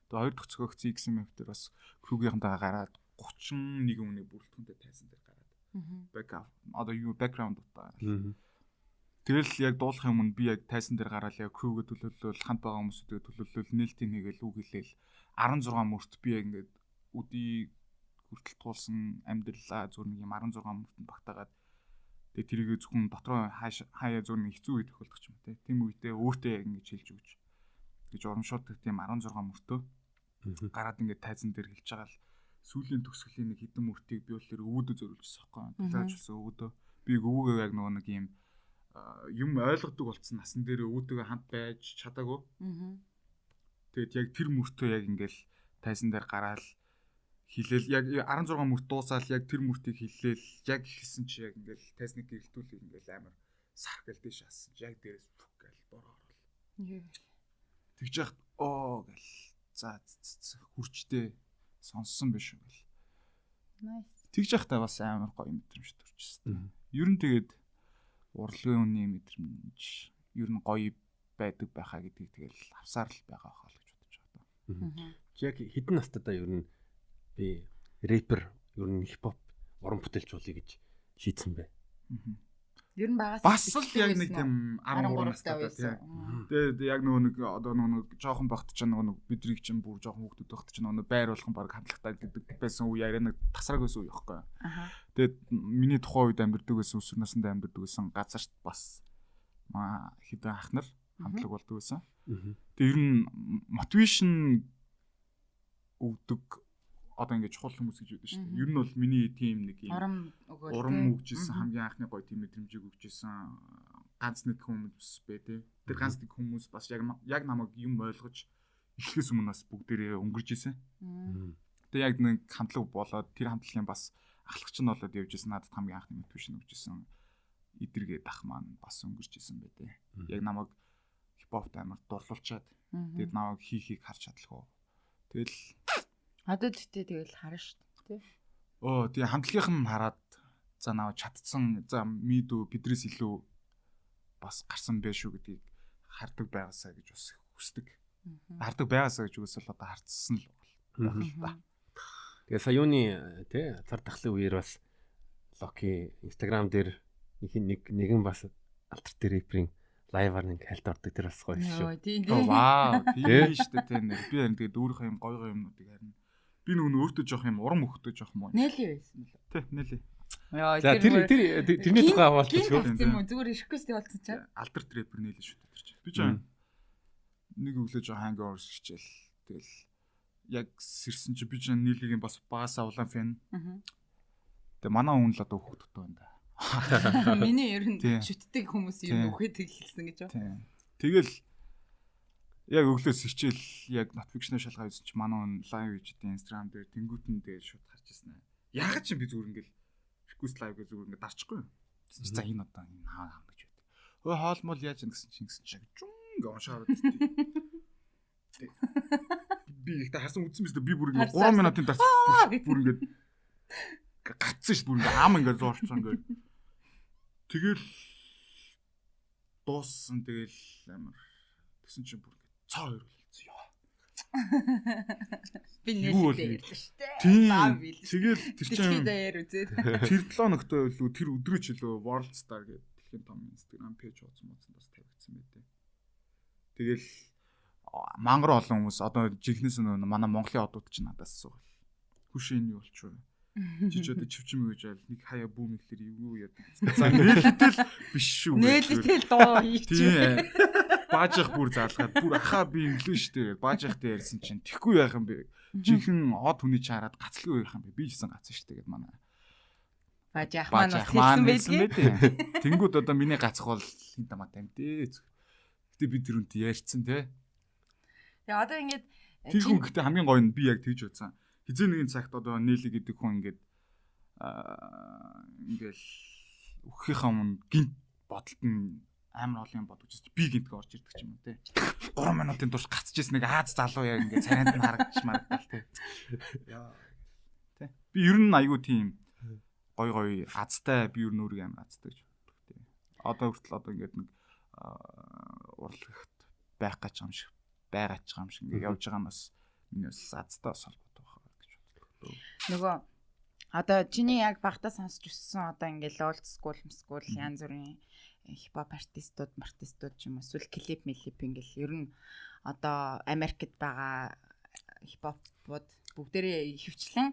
Тэгээ хоёр дахь цогцсон XMF дээр бас крүүгийнхантайгаа гараад 31 хүний бүрэлдэхүүнтэй тайзан дээр гараад. Backup одоо юу background утаа. Тэгэл яг дуулахын өмнө би яг тайзан дээр гараад яг крүүгээ төлөвлөл хамт байгаа хүмүүсүүдээ төлөвлөл нээлтийн хийгээл үг хэлээл 16 мөрт би яг ингээд үдий хүртэл туулсан амьдралаа зөв нэг юм 16 мөртөнд багтаагаад тэгээ тэрийгэ зөвхөн дотроо хаяа зөв нэг хэцүү үе тохиолдох юм те. Тим үедээ өөртөө яг ингэж хэлж өгч гэж урамшуулдаг тийм 16 мөртөө гараад ингээд тайзан дээр хэлж байгаа л сүүлийн төгсгөлийн нэг хідэн мөртийг би бол тэр өвөдөө зориулжсэн байхгүй. Талаажсан өвөдөө би өвөөгөө яг нэг юм юм ойлгодог болсон насан дээр өвөдөө хамт байж чадаагүй. Тэгээд яг тэр мөртөө яг ингээл тайзан дээр гараад хилээл яг 16 мөрт дуусаад яг тэр мөртийг хилээл яг ихсэн чи яг ингээл тайзныг гэрэлтүүлээ ингээл амар сар гэл дэш ассан чи яг дээрээс фүк гэл бороо орвол. Тэгж яхад гэл за хүрчтэй сонссон биш үү гэл. Nice. Тэгж яхад бас амар гоё мэдрэмж төрчихсөн. Ер нь тэгээд урлагийн үний мэдрэмж ер нь гоё байдаг байхаа гэдгийг тэгэл авсаар л байгаа хаа л гэж бодож байгаа. Яг хэдэн настайдаа ер нь би рэпер ер нь хипхоп уран бүтээлч болъё гэж шийдсэн бай. Ер нь багаас бас л яг нэг тийм 13 настай тийм. Тэгээд яг нөгөө нэг одоо нөгөө жоохон багт ч нөгөө бидрийг чинь бүр жоохон хүүхдүүд багт ч нөгөө байр болгон баг хамтлагтай гэдэг байсан үе арай нэг тасраг байсан үе байхгүй. Тэгээд миний тухайн үед амьдардаг байсан өсвөр наснд амьдардаг байсан газарт бас хэдэн ах нар хамтлаг болдог байсан. Тэгээд ер нь мотивашн өгдөг одоо ингэж чухал хүмүүс гэж үүдэн шүү дээ. Ер нь бол миний тим нэг юм урам өгчээсэн хамгийн анхны гоё тим мэдрэмжийг өгчээсэн ганц нэг хүмүүс бэ тээ. Тэр ганц нэг хүмүүс бас яг намайг юм ойлгож эхлэхээс өмнө бас бүгдээрээ өнгөрч исэн. Тэгээ яг нэг хамтлаг болоод тэр хамтлагийн бас ахлагч нь болоод явж исэн надад хамгийн анхны мотивашн өгчээсэн эдэргээ дах маань бас өнгөрч исэн бай тээ. Яг намайг хипхопт амар дурлуулчаад тэгээд намайг хийхийг харж чадлаа. Тэгэл одоо тэгтээ тэгэл харна шүү дээ тий. Тэгээ хамтлагийнх нь хараад за наваа чадцсан за мидүү бидрээс илүү бас гарсан байх шүү гэдгийг хардаг байгаасаа гэж бас хүсдэг. Хардаг байгаасаа гэж үгүйсэл одоо харцсан л байна л да. Тэгээ саяуны тий цар тахлын үеэр бас Локи Instagram дээр нэгэн бас альтернатив рэперийн лайваар нэг хальт ордог тэр бас гоё шүү. Вау тийм шүү дээ тий. Би харин тэгээд өөрийнхөө юм гоё юмнуудыг харин би нөгөө өөртөө жоох юм урам өгтөө жоох юм уу? Нэлээ байсан л. Тий, нэлээ. За тэрний тухай хаваалчих шүү. Зүгээр ирэхгүйс тий болсон чаа. Алдар рэпер нэлээ шүү дээ тэр чинь. Би жаа нэг өглөө жоо hangovers хичээл. Тэгэл яг сэрсэн чи би жаа нийлгийн бас багасаа улаан фэн. Тэгээ манай хүн л одоо хөөхтөй байна да. Миний ер нь шүтдэг хүмүүс юм үхээд хэлсэн гэж байна. Тэгэл яг өглөөс хичээл яг notification шалгаа хийсэн чи манай хүн лайв хийжтэй Instagram дээр тэнгуүтэн дээр шууд харж ирсэн. Яагаад чи би зүгээр ингээл request live гэж зүгээр ингээд дарчихгүй юу? За энэ одоо энэ хаа гэж байдаг. Хөө хоолмол яаж юм гэсэн чи жунг оншаад тийм. Би ихтэй харсан үзсэн мэт би бүр ингээд 3 минутын дарц бүр ингээд гацсан ш бүр ингээд ам ингээд зоорчсон ингээд. Тэгэл дууссан тэгэл амар тэгсэн чи бүр цаа өрөөлсөн ёо. Би нэлээд шүү дээ. Тийм. Тэгэл тэр чинь даяар үзээд. Тэр 7 ногтой үлээ тэр өдрөө ч үлээ World Star гэдэг урлагийн том Instagram пэйж ууцсан бас тавигдсан байдээ. Тэгэл мангар олон хүмүүс одоо жинхнээс нь манай Монголын одууд ч надаас асуув. Хүш энэ юу болчих вэ? Жижигдээ чивчм гэж айл нэг хаяа бүүм ихлэр юу яадаг. За нээлттэй биш шүү. Нээлттэй доо хийчих. Баажих бүр заалгаад бүр ахаа би инглиш штэ баажихтай ярьсан чинь тэхгүй яах юм бэ? Жинхэнэ од хүний чараад гацлгүй яах юм бэ? Би жисэн гацсан штэ гэд манай. Баажих маань хэлсэн байдгийг. Тэнгүүд одоо миний гацх бол хин тамаатай юм дээ. Гэтэ би тэр үнт ярьцсан те. Тэгээ одоо ингэж тэр хүн гэхдээ хамгийн гоё нь би яг тэгж бодсон. Хизээ нэгэн цагт одоо Нэлли гэдэг хүн ингээл өгөхийнхаа өмнө гинт бодолт нь амар олон юм бодож би гинтгээ орж ирдэг ч юм уу те 3 минутын турш гацчихсэн нэг Аз залуу яг ингээ царайнд нь харагдчих марагдал те би ер нь айгүй тийм гой азтай би ер нь өөрийгөө амар азтай гэж боддог те одоо хүртэл одоо ингээд нэг урлагт байх гэж юм шиг байгаач юм шиг ингээ явж байгаа нь бас миний бас азтай холбоотой байна гэж боддог нөгөө одоо чиний яг багтаа сонсч өссөн одоо ингээ old school янз бүрийн хипхоп артистууд ч юм уу эсвэл клип ингээл ер нь одоо Америкт байгаа хипхопууд бүгдээрээ хөвчлэн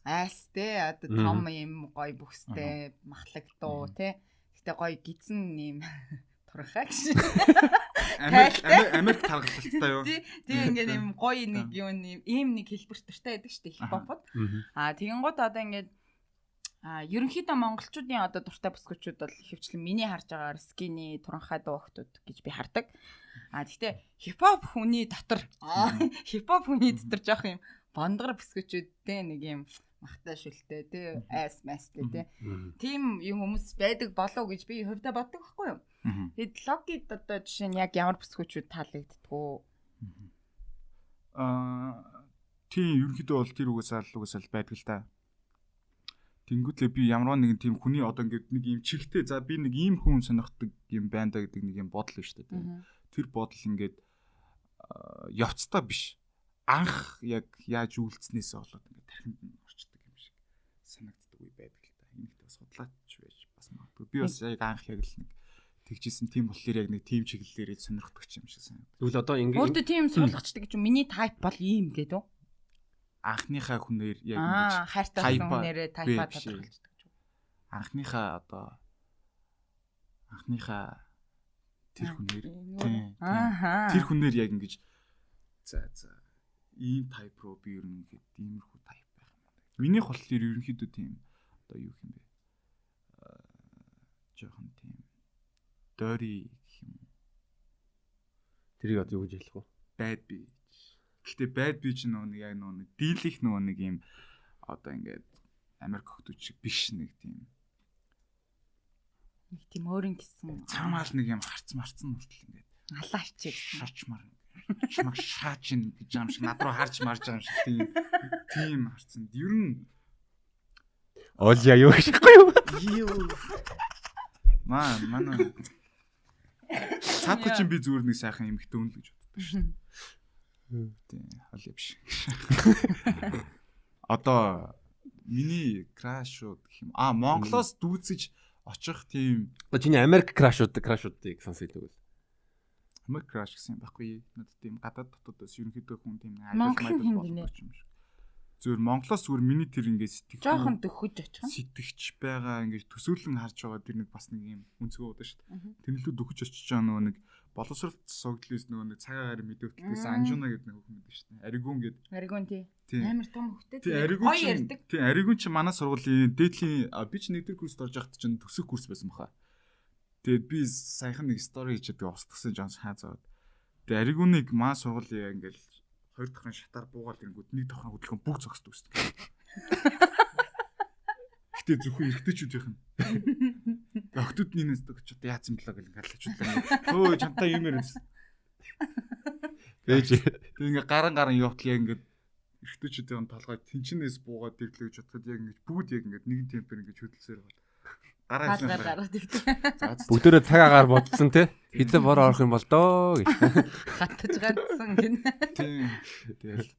айстэй одоо том юм гоё бүхстэй махлаг дуу те гэтээ гоё гизэн юм турхаа гэж Америк таргалтай юу тий ингээд юм гоё нэг юу ийм нэг хэлбэртэй байдаг шүү дээ хипхопод тэгэн гот одоо ингээд ерөнхийдөө монголчуудын одоо дуртай бүсгүүчүүд бол хөвчлэн миний харж байгаагаар скини туранхай дуу охтууд гэж би хардаг. Гэхдээ хипхоп хүний дотор жоох юм бондгор бүсгүүчүүдтэй нэг юм махтай шүлтэй тий айс мастэй тий. Тим юм хүмүүс байдаг болов гэж би хувьдаа боддог байхгүй юу? Тэгэд логид одоо жишээ нь яг ямар бүсгүүчүүд таалагддгүү? Тийм ерөнхийдөө бол тэр угсаал байдаг л да. Тэнгүүтлээ би ямар нэгэн тийм хүний одоо ингээд нэг юм чихтэй за би нэг ийм хүн сонирхдаг юм байна да гэдэг нэг юм бодол нь шүү дээ. Тэр бодол ингээд явцтай биш. Анх яг яаж үйлцснээсээ болоод ингээд тархинд нь орчдөг юм шиг санагддаг үе байдаг л да. Энийг бас судлаач байж бас магадгүй. Би бас яг анх яг л нэг тэгжсэн тийм болохоор яг нэг тийм чиглэлээр сонирхдаг юм шиг санагдав. Тэгвэл одоо ингээд өөртөө тийм суулгачдаг гэж миний тайп бол ийм гэдэг үү? Анхныхаа хүнээр яг ингэж хайртай хүнээрээ тайпаа тодорхойлждаг гэж. Анхныхаа тэр хүнээр тэр хүнээр яг ингэж за ийм тайп руу би ер нь ингэж иймэрхүү тайп байх юм. Минийх бол тэр ерөнхийдөө тийм одоо юу юм бэ? Жохон тийм дори гэх юм. тэрийг одоо юу гэж хэлэх вэ? Bad bitch. Гэхдээ bad bitch нэг яг нэг дийлэх нэг юм одоо ингээд Америк хөгтөж шиг биш нэг тийм өөрийн гэсэн цаамаал нэг юм марцсан хүртэл ингээд алаачиг шачмар чамаг шаачин гэж юм шиг над руу харж марж байгаа юм шиг тийм харцсан. Ер нь Олja юу гэхгүй юу? Манай цаатгүй чинь би зүгээр нэг сайхан эмхтэй хүн л гэж боддог шүү. Тийм, холио биш. Одоо миний крашууд гэх юм. Монголоос дүүцэж очих тийм. Одоо чиний Америк крашуудыг сонсож байвал. Америк краш гэсэн юм байхгүй. Надад тийм гадаад дотоодоос ерөнхийдөө хүн тийм Монголын хиндэ юм шиг. Зүгээр Монголоос зүгээр миний тэр ингээд сэтгэх. Жохон төхөж очих. Сэтгэгч байгаа ингээд төсөөлөн харж байгаа тэр нэг бас нэг юм үнцгөө удаа шүү дээ. Тэрнлүү дөхөж очиж байгаа нөгөө нэг боловсролт согдлээс нөгөө нэг цагаагаар мэдээлэлээс Анжуна гэдэг нэг хүн байдаг шүү дээ. Аригун гэдэг. Аригун тий. Амар том хөхтэй. Гоё ярьдаг. Тий, Аригун чи манай сургуулийн дээдлийн би ч нэгдүгээр курст орж байхад чинь төсөөх курс байсан баха. Тэгээд би саяхан нэг стори хийчихдэг устгасан Джонс хаазаад. Тэгээд Аригуныг маа сургуулийн ингээд хоёр дахин шатаар буугаад ирэнгүүт нэг дахин хөдөлгөөн бүх зогсдог үсдэг. Гэтэ зөвхөн эргэжтэйчүүд юм. Охтууд нинээс дөгч одоо яатсан блаа гэл галчууллаа. Өө чамтай юм ярьсан. Тэгэж ингээ гаран явтлаа ингээ эргэжтэйчүүдийн толгой тэнчнээс буугаад ирлээ гэж бодоход яг ингээ бүгд яг ингээ нэгэн темпээр ингээ хөдөлсөөр байна. Гараад ирдэг. Бүгдөө цаг агаар бодсон те. Хизээ бор орох юм бол доо гэж. Хатаж гадсан гин. Тийм. Тэгэл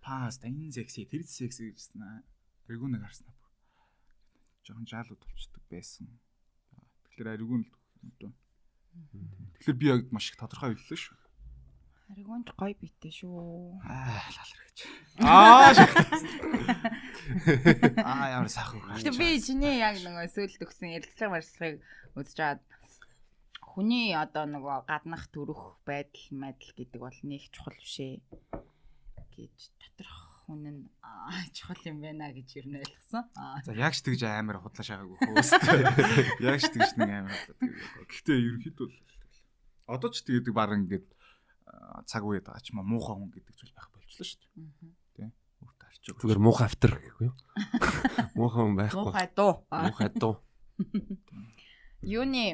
паст энэ секси тэр секси гэжсэн аа. Тэргүүнийг харснаа. Жохон жаалууд болчдөг байсан. Тэгэхээр ариггүй л одоо. Тэгэхээр би яг маш их тодорхой хэллээ шүү. Аригуунч гоё битээ шүү. Лалар гэж. Ямар сайхан. Гэтэ би чиний яг нөгөө сөүлд өгсөн ярилцлага барьцлагыг үзэж аваад хүний одоо нөгөө гаднах төрөх байдал гэдэг бол нэг чухал бишээ гэж доторх хүн нь чухал юм байна гэж ер нь ойлгосон. За яг ч тэгж амар худлаа шаагаагүй хөөстэй. Яг ч тэгж нэг амар худлаа. Гэхдээ ерөнхийдөө одоо ч тэгээд баг ингээд цаг үед байгаа ч муухай хүн гэдэг зүйл байх болчихлоо шүү дээ. Тэ? Өөртөө арчиг. Зүгээр муухай автар гэхгүй юу? Муухай хүн байхгүй. Муухай дуу. Муухай дуу. Юуны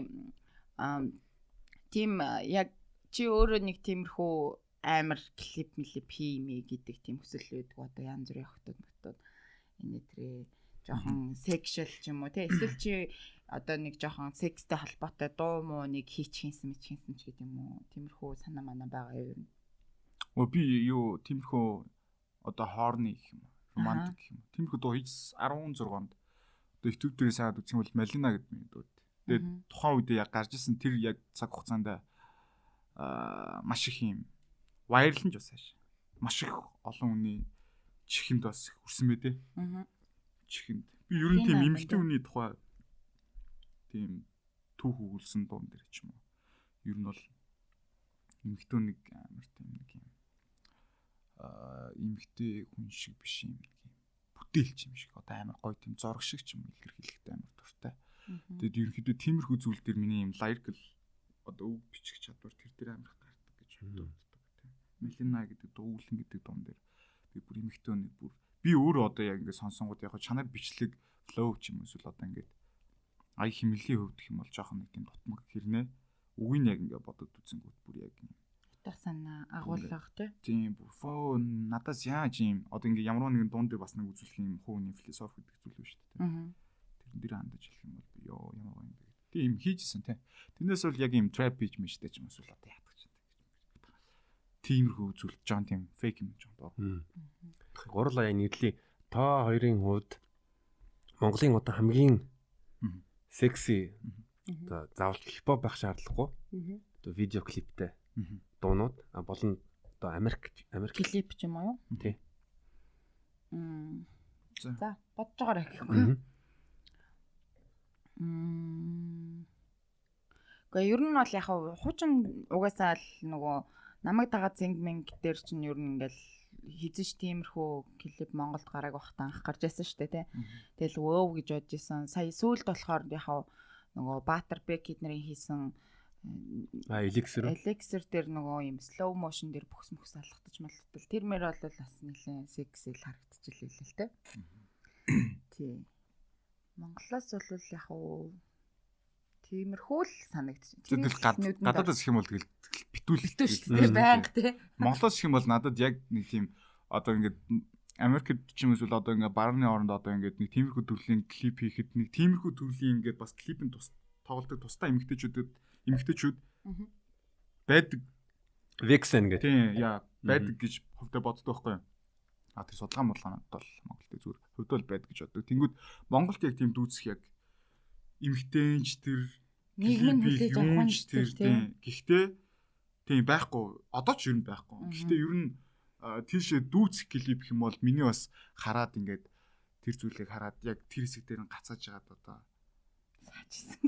тийм яг чи өөрөө нэг тиймэрхүү амар клип хиймээ гэдэг тийм хүсэл байдаг одоо янз бүрийн хотод энэ тэрэ жоохон сексуал ч юм уу тий эсвэл чи одоо нэг жоохон секстэй холбоотой дуу муу нэг хийчихсэн ч гэдэг юм уу тиймэрхүү санаа манаа байгаа юм. Би юу тиймэрхүү одоо хоорны гэх юм романтик гэх юм. Тиймэрхүү дуу хийж 16 онд одоо YouTube дээрээ саад үзэх юм бол Малина гэдэг юм дуу. Тэгээд тухайн үед яг гарч исэн тэр яг цаг хугацаанд маш их юм вайрлан ч бас хааш. Маш их олон хүний чихэнд бас хүрсэн бэ те. Чихэнд. Би ер нь тийм эмэгтэй хүний тухай тийм түүх өгүүлсэн дуун дээр ч юм уу. Ер нь бол эмэгтэй нэг амар тийм нэг юм эмэгтэй хүн шиг биш юм нэг юм бүтээлч юм шиг одоо амар гоё тийм зураг шиг ч юм илэрхийлэхтэй амар дуртай. Тэгээд ерөнхийдөө тиймэрхүү зүйл дээр миний юм лайрикл одоо үг бичих чадвар тэр дээр амар гардаг гэж боддог тийм. Мелина гэдэг дуулан гэдэг дуун дээр би бүр эмэгтэй нэг бүр би өөрөө одоо яг ингээд сонсонгууд яг чанар бичлэг флоу ч юм эсвэл одоо ингээд ая химнэлийн хөвд гэх юм бол жоохон нэг тийм дутмаг хэрнээ үгийг яг ингээд бодод үзэнгүүт бүр яг утга санаа агуулгах тийм бүр фон надаас яаж юм одоо ингээд ямар нэгэн дуун дээр бас нэг үзүүлэх юм хууны философи гэдэг зүйл биш үү тийм. Тэрэн дээр хандаж хэлэх юм бол би ёо ямар гоё юм бэ. Тийм хийжсэн тийм. Тэрнээс бол яг юм trap beat мэжтэй ч юм эсвэл одоо яадаг ч гэдэг. Тиймэрхүү зүйл Джон тийм фейк юм жоо доо. Гурал аяа нийтлээ та хоёрын хувьд Монголын одоо хамгийн секси одоо заавал хипхоп байх шаардлагагүй. Одоо видео клиптэй дуунууд болон одоо Америк клип ч юм уу юу? Тий. За бодож байгаарай гэхгүй. Гэхдээ ер нь бол яг хуучин угаасаа л нөгөө намайг дагаад зингминг дээр чинь ер нь ингээл хизэж тиймэрхүү клип Монголд гарааг бахтаа анх гарч байсан шүү дээ тий. Тэгэл өөв гэж бодож исэн. Сая сүүлд болохоор яг нөгөө Баатар Бек эднэрийн хийсэн Elixir дээр нөгөө юм slow motion дээр бүхс алхтаж малхтал тэр мэр бол бас нэлээд сексэл харагдчихлээ л тий. Тий. Монголоос бол яг тиймэрхүү л санагдчих. Тэгэл гадаадас их юм бол тэгэл битүүл шүү дээ байнг тий. Монголоос их юм бол надад яг нэг тийм одоо ингээд Америкт ч юм эсвэл одоо ингээд барны оронд одоо ингээд нэг тиймэрхүү төрлийн клип хийхэд нэг тиймэрхүү төрлийн ингээд бас клипийн тоглолтог тусдаа эмэгтэйчүүд байдаг Vixen гэдэг. Тийм яа байдаг гэж хөвдө боддог байхгүй юу? Тэр судалгаа муулгаанад бол Монголд зүгээр хөвдөл байдаг гэж боддог. Тэнгүүд Монголд яг тийм дүүцэх яг эмэгтэйч тэр нийгэм хүлээж авах тэр тийм. Гэхдээ тийм байхгүй. Одоо ч ер нь байхгүй. Гэхдээ ер нь тийшээ дүүцэх клип гэх юм бол миний бас хараад ингээд тэр зүйлийг хараад яг тэр хэсэг дээр нь гацааж байгаад одоо саажсэн.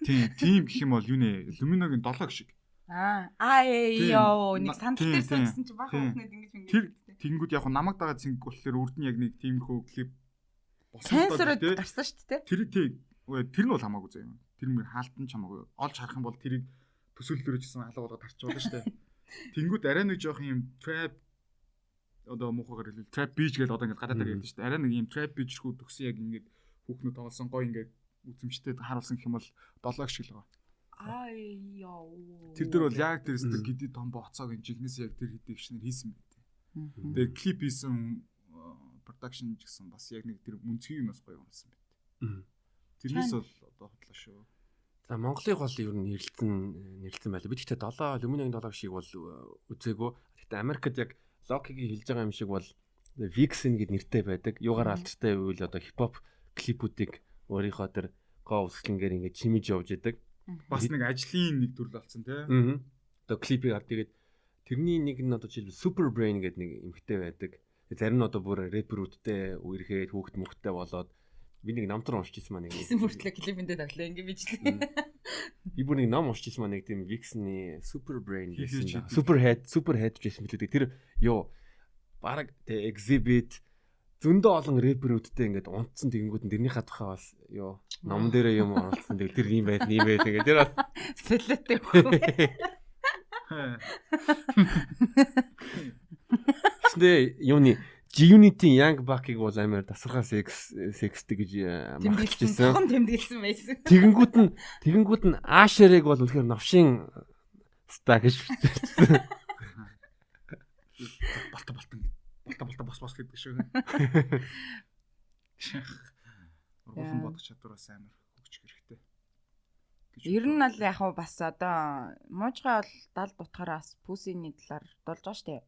Тийм гэх юм бол юу нэ Люминогийн 7 шиг. Яа нэг сандал дээрсэн гэсэн чинь баахан хүүхнүүд ингэж тэр тэгэнгүүт яг намайг дагаад зинг болохоор үрд нь яг нэг тиймэрхүү клип сенсород гарсан шүү дээ. Тэр нь бол хамаагүй заа юм. Тэр мөр хаалтан ч хамаагүй. Олж харах юм бол тэрийг төсөөлөлөөрөжсэн халаа болгоод харчихвал шүү дээ. Тэнгүүд арай нэг жоох юм trap одоо муухагаар хэлвэл trap beach гэдэг одоо ингэ гадаадаар ярьдаг шүү дээ. Арай нэг юм trap beach рүү төгсөн яг ингэ хүүхнүүд тоглосон гоё ингэ үзэмжтэй харуулсан гэх юм бол 7 шиг л байгаа. Тэр дээр бол яг тэр өстө гидий том боцоог энэ жигнэс яг тэр хэдий гişнэр хийсэн байт. Тэгээ клип хийсэн production гэсэн бас яг нэг тэр мөнцгийг юм бас гоё юмсан байт. Тэрнээс бол одоо хотлоо шүү. За Монголыг бол ер нь нэрлэлсэн байлаа. Би гэхдээ 7 Люминогийн 7 шиг бол үзээгүй. Гэхдээ Америкт яг Loki-гийн хэлж байгаа юм шиг бол Vixen гэд нэртэй байдаг. Юугаар алдартай байвал одоо хипхоп клипүүдийг өөрийнхөө тэр гоо үсгэлэнгээр ингээд чимэж явж идэг. Бас нэг ажлын нэг төрөл болсон тий. Одоо клипийг авт тэгээд тэрний нэг нь одоо жишээл Super Brain гэдэг нэг эмэгтэй байдаг. Зарим нь одоо бүр рэперүүдтэй үерхэд хүүхд мөхтэй болоод би нэг намтран уншиж ирсэн маа нэг. Гэсэн бүртлээ клипэндээ тоглоо ингэ бичлээ. Би бүр нэг ном уншиж ирсэн маа нэг тийм Vixen-ийн Super Brain гэсэн. Super Head гэсэн мэлээ. Тэр ёо баг тэ exhibit зөндөө олон рэперүүдтэй ингээд унтсан тэгэнгүүт тэрнийхээ тухай бас ёо ном дээрээ юм оролцсон. Тэгэл тэр ийм байт тэгээд тэр бас сэлэтэй хөө. Тэ юуны G-Unity Young Buck-ыг бол амар тасархаа секстэй гэж магтчихсан. Тэмдэглэсэн байсан. Тэгэнгүүт нь Asher-ыг бол үнэхээр навшин ста гэж балта бос гэдэг шүү. Ургуулсан бодох чадвараас амар хөгжих хэрэгтэй. Ер нь л яг бас одоо муужгаа бол 70 дутахаар бас пүсиний талаар дулж байгаа штэ.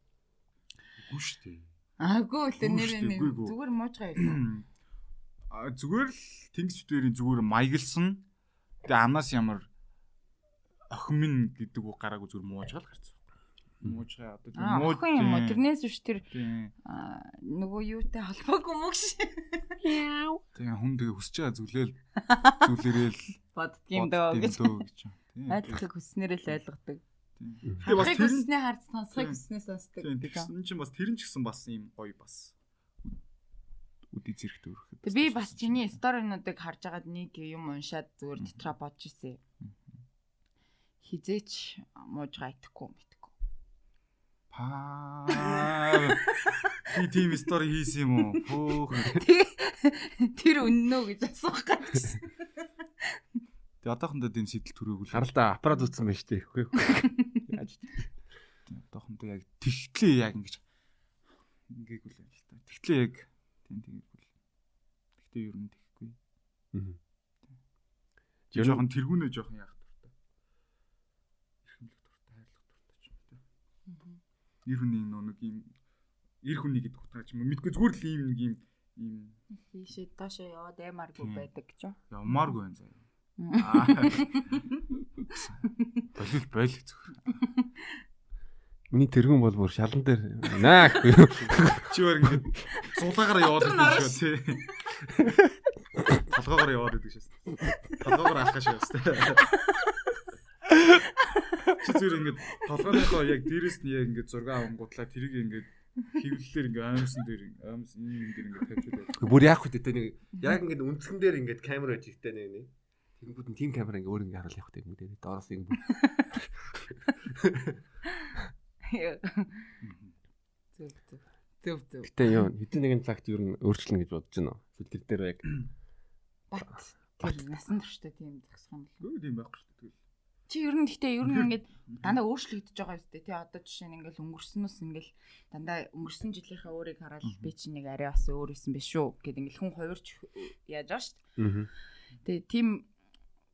Үгүй штэ. Аагүй л нэр зүгээр муужгаа юу. Зүгээр л тэнгис битэрийн зүгээр маяглсан. Тэгээ амнаас ямар охин минь гэдэг үг гараагүй зүгээр муужгаа л гарцсан. Муужгаа одоо мууж юм уу тэрнээс биш тэр нөгөө юутай холбоогүй мөг шээ. Тэгээ хүн тэгээ хүсэж байгаа зүйлээл боддгийм дөө гэж. Ойлгохыг хүснээрээ л ойлгодог. Тэгээ бас тэрнээ харж сонсохыг хүснээ сонсдог. Тэгсэн чинь бас тэрэн ч гэсэн бас ийм гоё бас үди зэрэгт өрөхөд. Би бас чиний сторинуудыг харж агаад нэг юм уншаад зүгээр дотроо бодож ирсэн. Хизээч муужгаа итгэхгүй мэтгэхгүй. Би тийм стори хийсэн юм уу? Тэр үннөө гэж асуух гэсэн. Тэгээ одоохондоо энэ сэтэл төрөөгүй л. Харалта аппарат утсан байж тээ. Яаж тийм одоохондоо яг тэгтлээ яг ингэж ингээгүй л юм л та. Тэгтлээ яг тийм тэгэхгүй л. Тэгтээ ер нь тэгэхгүй. Жоохон тэргүүнээ жоохон яах дуртай. Эрхэмлэх дуртай, хайрлах дуртай ч юм те. Эр хүний нэг юм эр хүний гэдэг утгаар ч юм мэдгүй зүгээр л ийм нэг ийм хийшээ доошоо яваад аймааргүй байдаг гэж. Явмааргүй байна заяа. Болил зүгээр. Миний тэргүүн бол бүр шалан дээр наахгүй. Чи өөр ингэ суулгаагаар яваад байдаг шүү тий. Толгоогоор яваад байдаг шээс. Толгоогоор алхах шээс. Чи зүгээр ингэ толгойноо яг дээрээс нь яг ингэ зураг авангуудлаа тэрийг ингэ хөвлөлээр ингээ аамсан дээр ийм дээр ингээ тавьж байдаг. Бүр яах вэ тэ нэг яг ингээ үнцгэн дээр ингээ камер байж ихтэй нэг. Тэгэнгүүт нь тийм камер ингээ өөр ингээ харуул явах гэдэг юм дээр доороос ингээ. Зөв. Гэтэ юу хэдэн нэгэн цагт юу өөрчлөн гэж бодож байна. Тэр дээр яг бат тэр насан турштай тийм зогсох юм бол. Үгүй тийм байхгүй шүү дээ. Чи ер нь ингээд дандаа өөрчлөгдөж байгаа юм зү тий одоо жишээ нь ингээл өнгөрснөөс ингээл дандаа өнгөрсөн жилийнхээ өөрийг хараад би чи нэг арай бас өөр исэн биш шүү гэд ингээл хүн хувирч яаж байгаа шүү дээ. Тэгээ тийм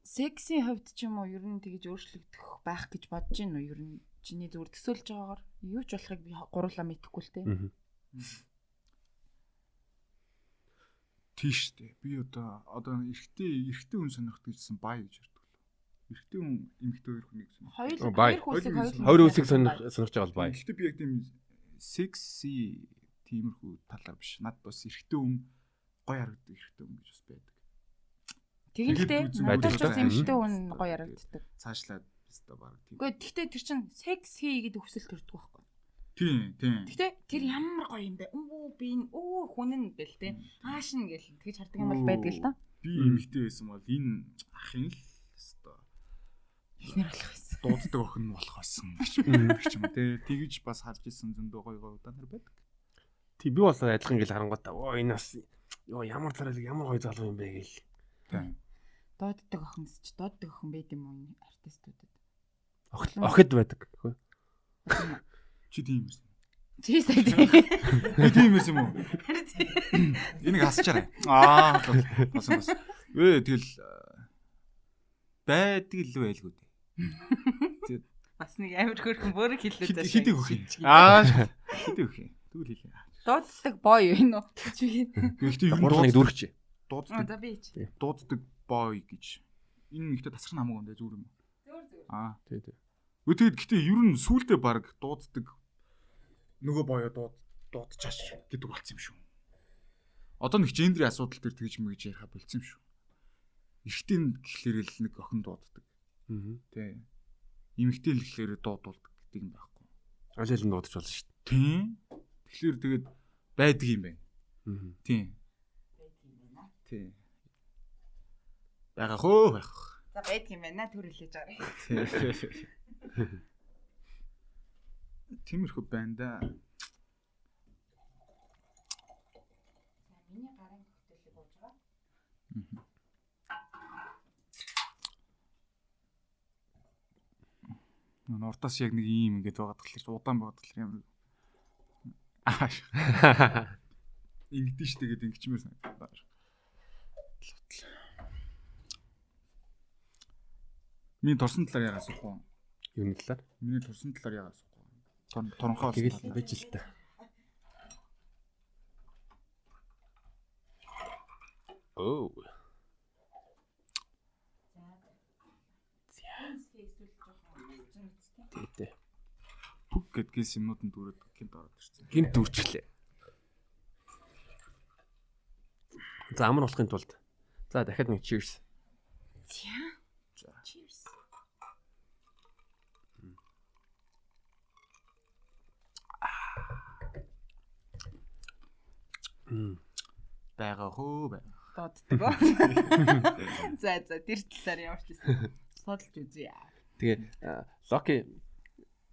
сексийн хувьд ч юм уу ер нь тэгэж өөрчлөгдөх байх гэж бодож байна уу ер нь чиний зүгээр төсөөлж байгаагаар юу ч болохыг би гурлаа мэдэхгүй л тий. Тийш дээ. Би одоо эрэгтэй хүн сонирхт гэжсэн бай гэж ярьдаг. Эрэгтэй хүн эмэгтэй хоёр хүнийг сонирхож. Хоёр үсийг сонирхож байгаа бол бай. Гэхдээ би яг тийм секси тиймэрхүү талаар биш. Над бас эрэгтэй хүн гоё харагддаг эрэгтэй хүн гэж бас байдаг. Тэгэхдээ надад ч эмэгтэй хүн гоё харагддаг. Цаашлаад өстой баг тийм. Гэхдээ тэгтээ тэр чин секс хий гэдэг хүсэл төрдөг байхгүй. Тийм. Гэхдээ тэр ямар гоё юм бэ? Би хүнэн гэл те. Аашин гэл тэгж хардаг юм бол байдаг л та. Би эмэгтэй байсан бол энэ ахын л өстой ихнэр болох байсан. Дууддаг охин болох байсан гэж юм те. Тэгж бас харж исэн зөндөө гоё удаанаар байдаг. Тэг би бас адилхан гэл харангуйтаа энэ бас ямар царай ямар гоё залуу юм бэ гэл. Тийм. Дууддаг охинс ч дууддаг охин байд юм уу артистуудад. Охид байдаг. Чи тийм юм. Чи сая тийм. Би тийм юм уу? Энийг хасчаарай. Бас. Тэгэл байдаг л байлгүй дээ. Бас нэг амар хөрхөн бүр хэллээ заа. Хидийг өгөх. Хидийг өгөх. Тэгвэл хэлээ. Дууддаг бой юу энэ үү? Гэхдээ юу нэг дүүргч. Дууддаг. За би ч. Дууддаг boy гэж. Энэ ихтэй тасрах намаг юм даа зүгээр юм. Зүгээр. Аа. Тий. Тэгээд гэтээ ер нь сүултээ баг дууддаг нөгөө боёо дуудчихаш гэдэг болсон юм шүү. Одоо нэг гендрийн асуудал төр тэгж мэгж яриха болцсон юм шүү. Эрэгтэй гэхлээр л нэг охин дууддаг. Тий. Эмэгтэй л гэхлээр дуудулдаг гэдэг юм байхгүй. Аль аль нь дуудаж болно шүү дээ. Тий. Тэгэхээр тэгээд байдаг юм байна. Тий. Тий. Бага хөө байх. За байдаг юм байна. Төр хэлээж байгаа. Тиймэрхүү байна да. Миний гарын коктейлийг ууж байгаа. Нуртаас яг нэг юм ингээд байгаа тэгэхээр удаан байгаа тэгэхээр ямар ингэдэж штэ гэдэг ингэчмээр санагдаад. Миний турсан талаар яагаад асуух вэ? Юуны талаар? Миний турсан талаар яагаад асуух вэ? Торонхоо тэгэл байж л та. Оо. Тэ. Пүк гэдгээс юмнууд нь дүүрээд гинт ороод ирсэн. Гинт дүүрчлээ. За амар болохын тулд. За дахиад нэг cheers. За. Cheers. Бага хөө бай. Дууддаг. За тэр талаар ямар ч юм судалж үзье. Тэгээ Локи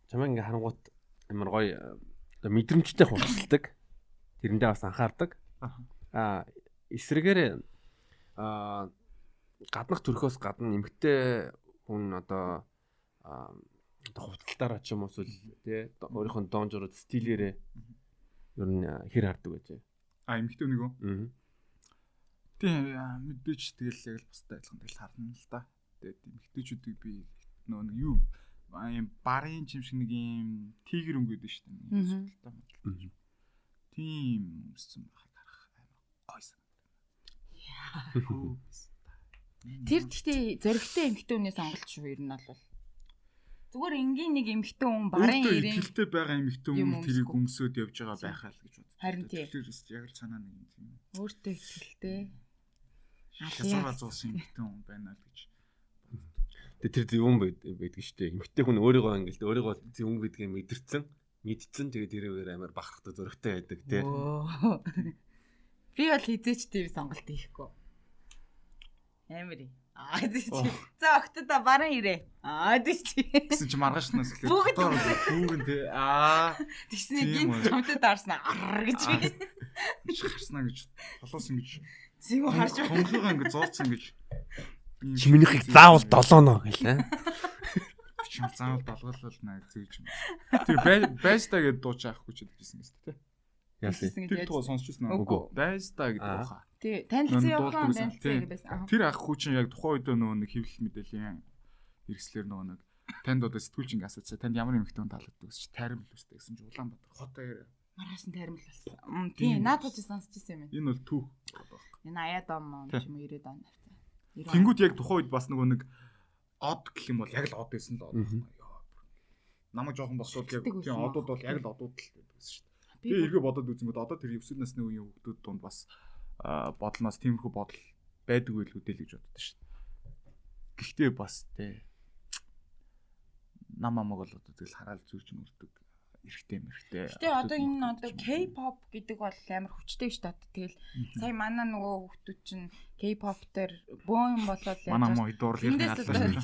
чамаа ингээ харангуут амар гоё мэдрэмжтэй хурцлдаг. Тэрэндээ бас анхаардаг. Эсрэгээр гаднах төрхөөс гадна эмгтэй хүн одоо хувцалтаараа ч юм уу эсвэл тий өөрийнхөө доонжороо стилээрээ ер нь хэр хардаг байж. Эмэгтэй нэг үү? Аа. Тийм мэдээч тэгэл яг л бустай адилхан тэгэл харна л да. Тэгээд эмэгтэйчүүдийг би нөгөө юу юм барын юм шиг нэг юм тигр өнгөд шүү дээ. Тийм өмссөн байхад харах амар гоё санагдана. Тэр гэхдээ зөрөгтэй эмэгтэй хүний сонголт шүү ер нь бол. Зүгээр энгийн нэг эмэгтэй хүн барын ирээн ихтэй байгаа эмэгтэй хүн тэрийг өмсөд явж байгаа байхаа л гэж бодсон. Харин тийм. Тэгэхээр яг л санаа нэг юм. Өөртөө ихтэй. Хасаа зуусан эмэгтэй хүн байна л гэж. Тэр зөвөн байдаг шүү дээ. Эмэгтэй хүн өөрийгөө ингээл өөрийгөө зөвөн гэдгийг мэдэрсэн тэгээд тэрээр амар бахархдаг зөрөгтэй байдаг тий. Би бол хизээч тийм сонголт хийхгүй. Амир. За октода баран ирээ. Тийч. Гэсэн чи маргаашнаас эхлээд бүгэн тий. Тэгснэ гинт чамтад дарснаа гэж харснаа гэж холоос ингэж зэвүү харж хонхойгоо ингэж зооцсон гэж чимнийхийг заавал 7 ноо гэлээ. Чим заавал долголуулна гэж юм. Тэр байста гэдэг дуу чаахгүй ч гэдэгсэн юм тий. Яасан. Тэр дуу сонсчихсан уу? Үгүй. Байста гэдэг дуу. Тий, танилцсан явахан танилцсан байсан. Тэр ах хүү чинь яг тухайн үед нөгөө нэг хэвлэл мэдээллийн хэрэгслэр нөгөө нэг танд одоо сэтгүүлч ингэ асууцаа танд ямар эмэгтэй хүн таалагддаг гэж тайрам л үстэй гэсэн чинь Улаанбаатар хот аяар. Маргааш нь тайрам л болсон. Тий, наадах чи сонсчихсан юм байна. Энэ бол түүх. Энэ 80-аад он ч юм уу 90-аад он авцаа. Тэнгүүд яг тухайн үед бас нөгөө нэг од гэх юм бол яг л од байсан л од. Намайг жоохон босоод яг тийм одууд бол яг л одууд л байсан шүү дээ. Тэгээ эргээ бодоод үзэнгүүт одоо тэр өсвөр насны үеийн хүүхдүүд донд бас бодлоноос тиймэрхүү бодол байдаг байлгүй дээ л гэж боддоо шүү дээ. Гэхдээ бас тий намаамаг бол одоо тэгэл хараал зүүж мөрдөг эрэгтэй мэрэгтэй. Гэтэ одоо энэ одоо K-pop гэдэг бол амар хүчтэй шүү дээ. Тэгэл сая манай нөгөө хүүхдүүд чинь K-pop дээр бөөн болоод манай муу идуурлын хаалаа.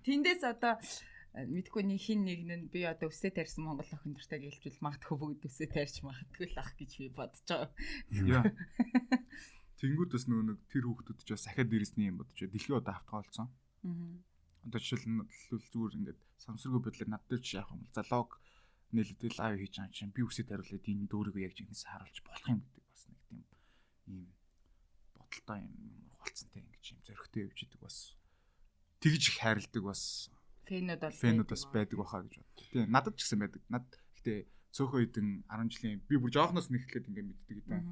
Тэндээс одоо мэдгүй нэг хин нэг нь би одоо өсөө тарьсан Монгол охин нартай гэлжүүл магадгүй бүгд өсөө тарьж магадгүй л ах гэж би бодож байгаа. Тэнгүүдээс нөгөө нэг тэр хүүхдүүд ч бас ахаад ирсний юм бодож дэлхий одоо автгаалцсан. Одоо жишээлбэл зүгээр ингээд самсргүй бодлоор над дээр ч яах юм бол залог нэлээд лайв хийж байгаа чинь би өсөө тариулаад энэ дөөрийгөө яг жинхэнэ харуулж болох юм гэдэг бас нэг тийм ийм бодолтой юм ухалцсантай ингэж юм зөрөгтэй явж идэг бас тэгж хайрладаг бас фэнүүд бас байдаг баха гэж бод. Тийм надад ч гэсэн байдаг. Над гэхдээ цөөхөн хэдэн 10 жилийн би бүр жоохноос нэхлээд ингээд мэддэг гэдэг.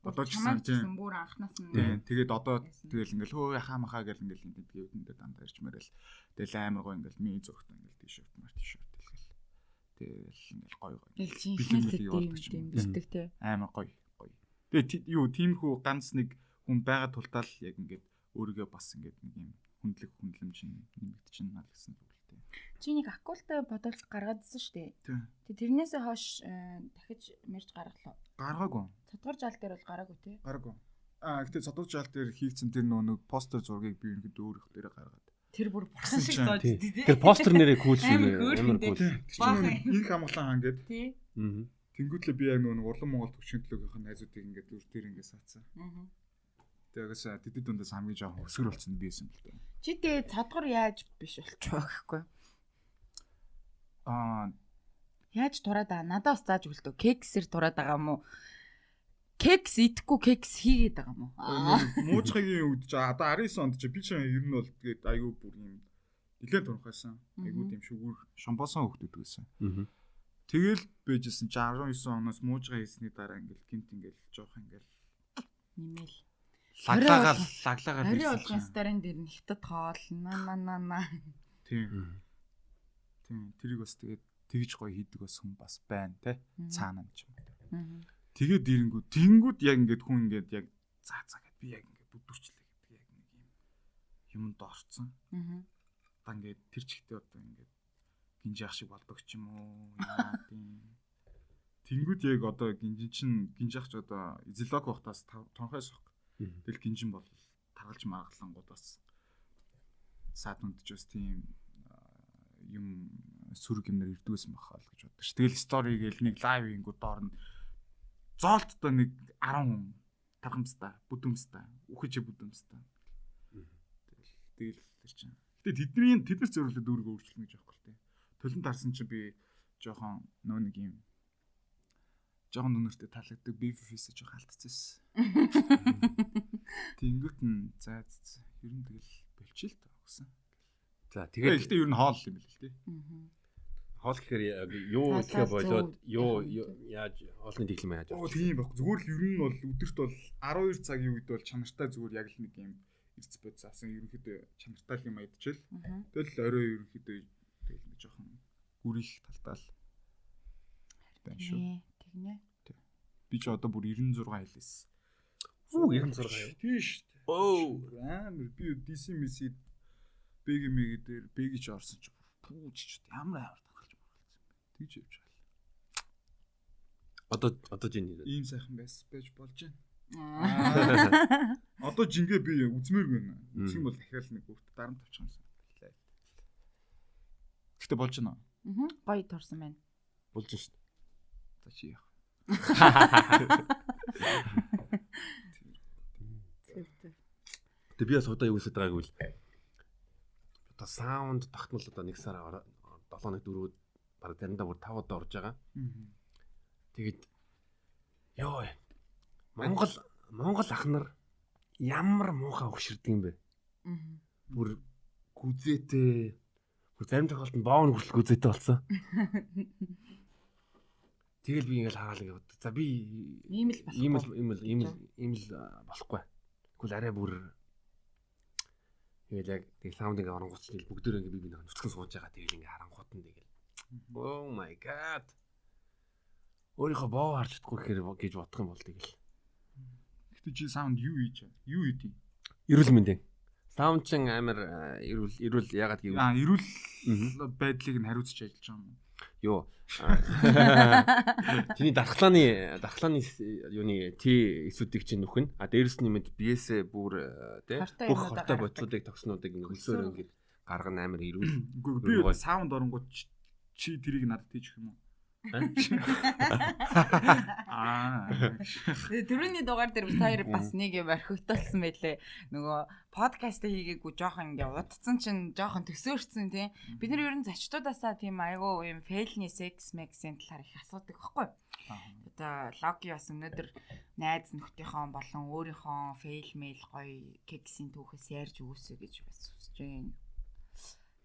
Одоо ч гэсэн бүр анхнаас нь. Тэгээд одоо тэгэл ингээл хөө хаа гэл ингээл үдэндээ дандаа ирж мэрэл. Тэгэл амар гоо ингээл миний зургт ингээл тишэрт хэлгээл. Тэгэл ингээл гоё. Бэлэмжлэг тий. Амар гоё. Тэгээд юу тиймэрхүү ганц нэг хүн байгаа тултаа л яг ингээд өөрийгөө бас ингээд нэг юм хүндлэмж нэмэгдчихнэ наа гэсэн үг л дээ. Чи нэг акултай бодолт гаргаадсэн шүү дээ. Тэг тэрнээсээ хойш дахиж мэрж гаргалаа. Гаргаагүй. Цодгор жаал дээр бол гараагүй тий. Гараагүй. Гэтээ цодгор жаал дээр хийгдсэн тэр нэг постэр зургийг би ерөнхийдөө өөр их дээрээ гаргаад. Тэр бүр бурхан шиг сууж тий. Тэр постэр нэрээ кул шүү дээ. Амар кул. Инх хамглан хаан гээд. Тий. Тэнгүүтлээ би яг нэг урлан Монгол төвчний төлөөх найзуудыг ингээд зүр дээр ингээд саацсан. Тэгээс тэдэд дундаас хамгийн жоохон өсгөр болсон би байсан л дээ. Чи тэгээ цодгор яаж биш болчихоо гэхгүй. Яаж тураад байгаа? Надад бас зааж өгөлтөө. Кексэр тураад байгаа юм уу? Кекс идэхгүй кекс хийгээд байгаа юм уу? Муучгагийн үед одоо 19 онд чи би ч ер нь бол тэгээд аюу бүр юм нэлээд турхайсан. Аюу тийм шүгүр шампансан хөвгдөд байсан. Тэгэл бэжсэн чи 19 оноос муужгаа хийсний дараа ингээл гинт ингээл жоох ингээл нэмэл лаглагаал ари болгон старын дээр нь хятад хоол наа. Тийм. Тэрийг бас тэгээд тэгж гоё хийдэг бас хүн бас байна те. Цаанаа ч юм. Тэгээд тэнгүүд яг ингээд хүн ингээд яг заа гэд би яг ингээд бүдүүрчлээ гэдэг яг нэг юм юмд орцсон. Та ингээд тэр чигтээ одоо ингээд гинжаах шиг болдог ч юм уу. Яа тийм. Тэнгүүд яг одоо гинжаах ч одоо изолог бахтаас тонхойсох. Тэгэл гинжин бол таргалж магадлангууд бас саад үндж бас тийм юм сүрэг юмнэр ирдгүйсэн бахаа л гэж боддог ш. Тэгэл стори гээл нэг лайв ингүү доор нь зоолттой нэг 10 хүн тархамстай, бүдүмстэй, үхэж бүдүмстэй. Тэгэл тэр чинь. Гэтэ тэднэр зөвлөд өөрийгөө өөрчлөнө гэж аахгүй л те. Төлөнд дарсан чинь би жоохон нөө нэг юм жоохон нүнэртэй таалагддаг бифис жоохон алдчихсан. Тэнгүүт нь за ер нь тэгэл болчих л таа гэсэн. За тэгээд гэхдээ ер нь хоол юм л те. Хоол гэхээр юу ихэ болоод юу яаж хоолны дэглэм яаж байна? Тийм байхгүй. Зүгээр л ер нь бол өдөрт бол 12 цагийн үед бол чанартай зүгээр яг л нэг юм эрдэс бод заасан ерөнхийдөө чанартай юм айдчихэл. Тэгэл орой ерөнхийдөө тэгэл нэг жоохон гүрих талтаал байна шүү. Тэгнэ. Би ч одоо бүр 96 хэлээсэн. 96 тийш. Амар би DC мессеж бэги дээр бэги ч орсон ч пүүч ямар тахалж мөрөлдсөн бэ. Тэгж явж байгаа. Одоо жин ийм сайхан байж болж байна. Одоо жингээ би үзмээр байна. Үзэх юм бол дахиад нэг бүрт дарамт авчих юмсан. Гэтэ болж байна. Гоё торсон байна. Болж шүү дээ. За чи яах. Тэг би бас одоо юу хийсэж байгааг үл. Одоо саунд тогтмол одоо 1 сар 7-ны 4-д баг заримдаа бүр 5 удаа орж байгаа. Тэгээд ёо Монгол ах нар ямар муухай өгширдэг юм бэ? Бүр гүзээтэй. Бүр зарим тохиолдолд боон хүртэл гүзээтэй болсон. Тэгэл би ингээл хараад ингээд боддог. За би ийм л болохгүй. Тэгвэл арай бүр тэгэл яг тэг саунд ингээ оронгууд л бүгдөө ингээ би нөхцөн сууж байгаа. Тэгэл ингээ харангууд нь тэгэл. Oh my god. Өөрийнхөө боо харж чадахгүй гэхээр гэж бодох юм бол тэгэл. Гэтэ чи саунд юу хийж байна? Юу хийдий? Эрүүл мэндийн. Саунд чин амар эрүүл ягаад гэвэл эрүүл байдлыг нь хариуцж ажиллаж байгаа юм. Йоо. Чиний дархлааны юуны Т эсүүдийг чинь нөхөн. А дээрэс нь нэмээд биесээ бүр тий бүх хортой бодисуудыг токснуудыг хөлсөөр ингээд гаргана амар эрүүл. Би саунд оронгууд чи тэрийг надад тийж өгөх юм уу? Түрүүний дугаар дээр бид хоёр бас нэг юм орхигдуулсан байлээ. Нөгөө подкаст хийгээгүй жоохон ингээ удцсан чинь жоохон төсөөрцөн тийм. Бид нар ер нь зочдуудаасаа тийм айгуу юм фейлний секс мексийн талаар их асуудаг байхгүй. Одоо логи бас өнөөдөр найз нөхдийнхөө болон өөрийнхөө фейл мэйл гоё кексийн түүхээс ярьж өгөөсэй гэж бас хүсэж байна.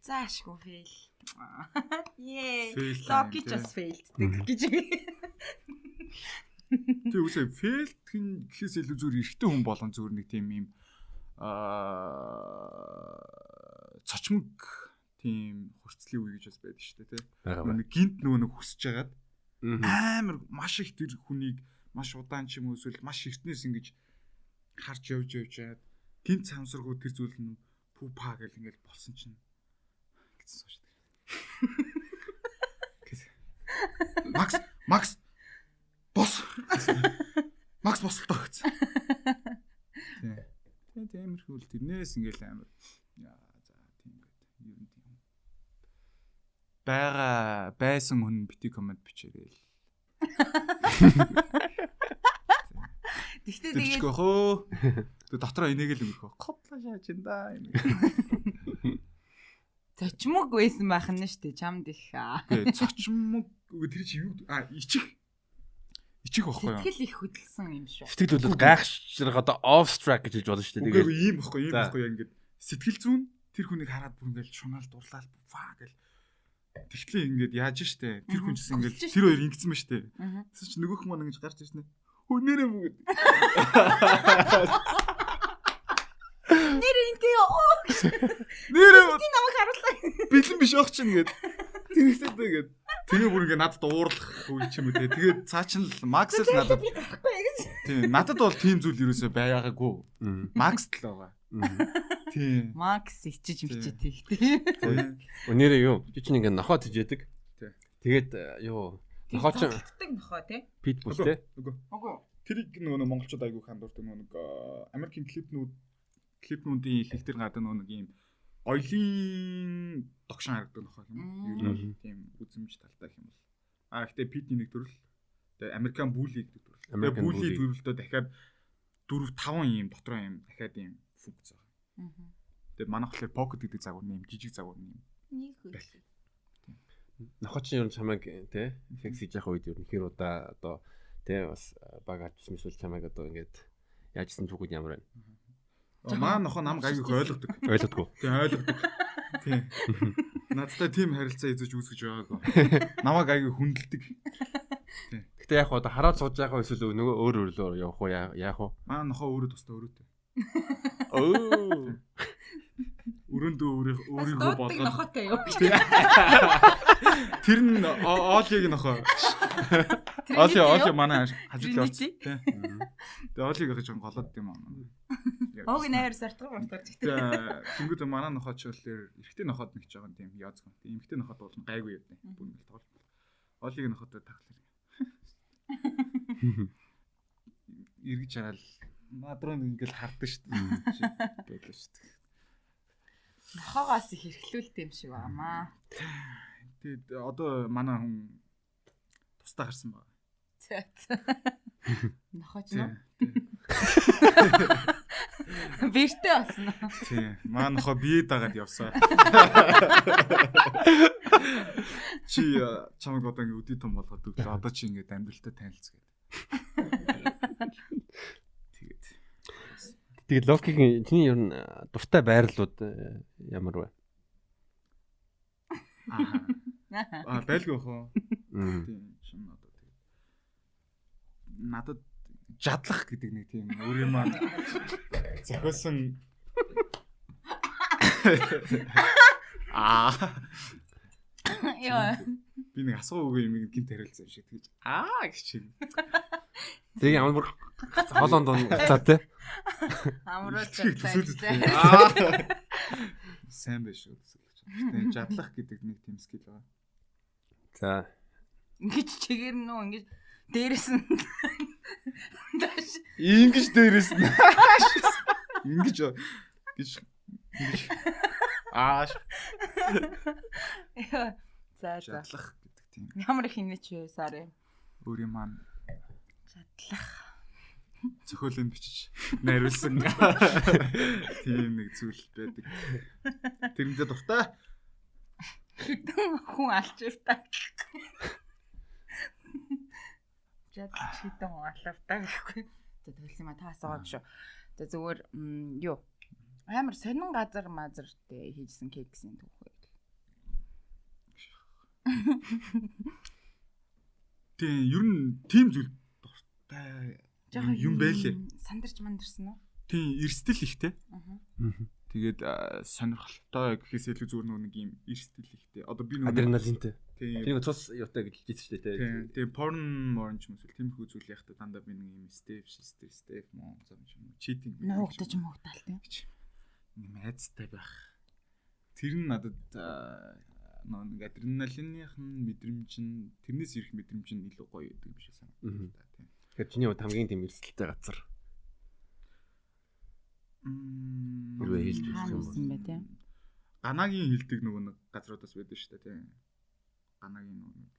Заашгүй фейл. Логи just failed гэж. Тэг үсээ фейлт гэхээс илүү зүгээр эрэгтэй хүн болгон зүгээр нэг тийм юм цочмог тийм хурцлын үе гэж бас байдаг шүү дээ тий. Нэг гинт нэг хүсэж хагаад амар маш их тэр хүнийг маш удаан ч юм уу эсвэл маш эртнээс ингэж харж явж чаад гинт самсаргуу тэр зүйл нь пүү па гэл ингээл болсон чинь гэсэн шүү дээ. Макс бос. Макс босолтоо гэсэн. Тийм тэрхүүл тэрнээс ингээл амар яа за тийм гэдэг. Ер нь тийм. Байсан хүн бити комент бичээрэй. Тэгтээ тэгээд хөө. Тэг дотроо энийг л өгөх. Котлоо шааж ин да. цочмог байсан байх нь шүү дээ чамд их. Тэг цочмог тэр чи юу ичих байхгүй юу? Сэтгэл их хөдөлсөн юм шүү. Сэтгэл бол гайхшрах одоо off track гэж хэлж болно шүү дээ. Тэгээд ийм байхгүй яа ингээд сэтгэл зүүн тэр хүнийг хараад бүр ингээд шунаал дурлал фаа гэл тэгтлээ ингээд яаж штэ тэр хүн чинь ингээд тэр хоёр ингэсэн ба штэ. Тэс чи нөгөөх маань ингэж гарч ирсэн. Хүнээрээ мөгөд. Нэр интэй оо. Нэрээ намайг харууллаа. бэлэн биш ах чинь ингээд тэрэгтэй гээд тэгээ бүр ингээд надад уурлах үе ч юм уу те. Тэгээд цаа чин л Макс л надад тийм надад бол тийм зүйл юусоо байгаагүй. Макс л байгаа. Тийм. Макс ичиж мичээд тийм. Өнөөдөр юу? Чи чинь ингээд нохоо тижээдэг. Тэгээд юу? Нохоо ч тэгдэг нохоо тий. питбул те. Үгүй. Тэрийг нөгөө монголчууд айгүй хандуурдаг нөгөө Америкийн клипнүүдийн их ихтер гадаа нөгөө нэг юм оёлын догшин харагддаг нохоо юм. Ер нь тийм үзэмж талтай юм бол. Гэхдээ питний нэг төрөл. Тэгээ Американ булли гэдэг төрөл. Тэгээ булли төрөлдөө дахиад 4-5 юм дотроо юм дахиад юм функц байгаа. Тэгээ манайх болохоор pocket гэдэг загвар нэм жижиг загвар нэм. Нэг хөл. Нохоо ч ер нь чамайг те фиксэж явах үед ер нь хэр удаа одоо те бас баг авчихсан эсвэл чамайг одоо ингээд яажсан түүхүүд ямар байна? Маа нохоо намайг аяг ойлгодог. Ойлгодгүй. Тийм ойлгодог. Тийм. Надтай тийм харилцаа эзэж үүсгэж байгаагүй. Намайг аяг хүндэлдэг. Тийм. Гэтэ яг одоо хараад сууж байгаа эсвэл нөгөө өөр явах уу яах вэ? Маа нохоо өөрөө тустай өрөөтэй. Оо. Өрөөндөө өөрийгөө болгоод нохоотой юу? Тэр нь Олиг нохоо. Оли манай хажууд явц. Тийм. Тэгээ Олиг гэж голоод юм аа. Ог нээр сартгал мартаж гэдэг. Тэнгүүд манай нохоо ч болохоор эрэгтэй нохоод нэг ч байгаа тийм яац гоо. Тийм эмэгтэй нохоод бол гайгүй яд. Бүр ингээл тоглолт. Олиг нохоотой таглаа. Эргэж хараад надруу ингээл хардсан шүү дээ. Гэлээ шүү дээ. Нохоогоос их хэрхлүүлт юм шиг байгаамаа. Тэгээд одоо манай хүн тусдаа гарсан байна. Нохооч нөө. Бэртэ болсон. Тийм. Маа нохоо бие дагаад явсаа. Чи чамайг одоо ингэ өдий том болгоод өглөө. Одоо чи ингэ амьдралтай танилцгээд. Тэгээд Локигийн чиний ер нь дуртай байрлууд ямар вэ? Байлгүй хоо. Тийм шин одоо тэгээд надад жадлах гэдэг нэг тийм өөр юм аа зохиосон Яа. Би нэг асуугүй юм гинт харилцсан юм шиг тэгж гэж чинь. Тэгээ ямар хоолонд цаа те. Амрууч сайн биш үү төсөөлж. Тэгээ жадлах гэдэг нэг тийм скил байгаа. За. Ингэж чигээр нөө ингэж дээрээс нь ингэж дээрээс нь ингэж За жадлах гэдэг тийм. Ямар их инээч вэ сарэ. Өөр юм аа Жадлах. Зохиолын бичиж найруулсан тийм нэг зүйл байдаг. Тэрэндээ дуртай. Хүн алчиртай. Жадлах шийдэн алчиртай гэхгүй. За тэгэлсэн юм та асуугаа шүү. За зүгээр юу амар сонин газар мазар дээр хийжсэн кексын түүх байл. Тийм ер нь тийм зүйл юм байлээ. Сандарч мандарсан уу? Тийм, эрсдэл ихтэй. Аа. Тэгээд сонирхолтой гэхээс илүү зүгээр нэг юм эрсдэл ихтэй. Одоо би нэг адреналинтэй. тийм. Тэрийг цус юутай гэж хэлж шүү дээ тий. Тийм, porn orange мөсөл тиймэрхүү зүйл яхад дандаа би нэг юм step мөн зам юм cheating Нуугдаж муугдаал тийм. юм айцтай байх. Тэр нь надад нэг адреналиных нь мэдрэмж нь тэрнээс ирэх мэдрэмж нь илүү гоё гэдэг юм шиг санагдав та тийм. Тэгэхээр чиний хувьд хамгийн тийм эрсдэлтэй газар юу хэлж байгаа юм бэ тийм. Ганагийн хилдэг нөгөө нэг газруудаас байдаг шүү дээ тийм. Ганагийн нөгөө нэг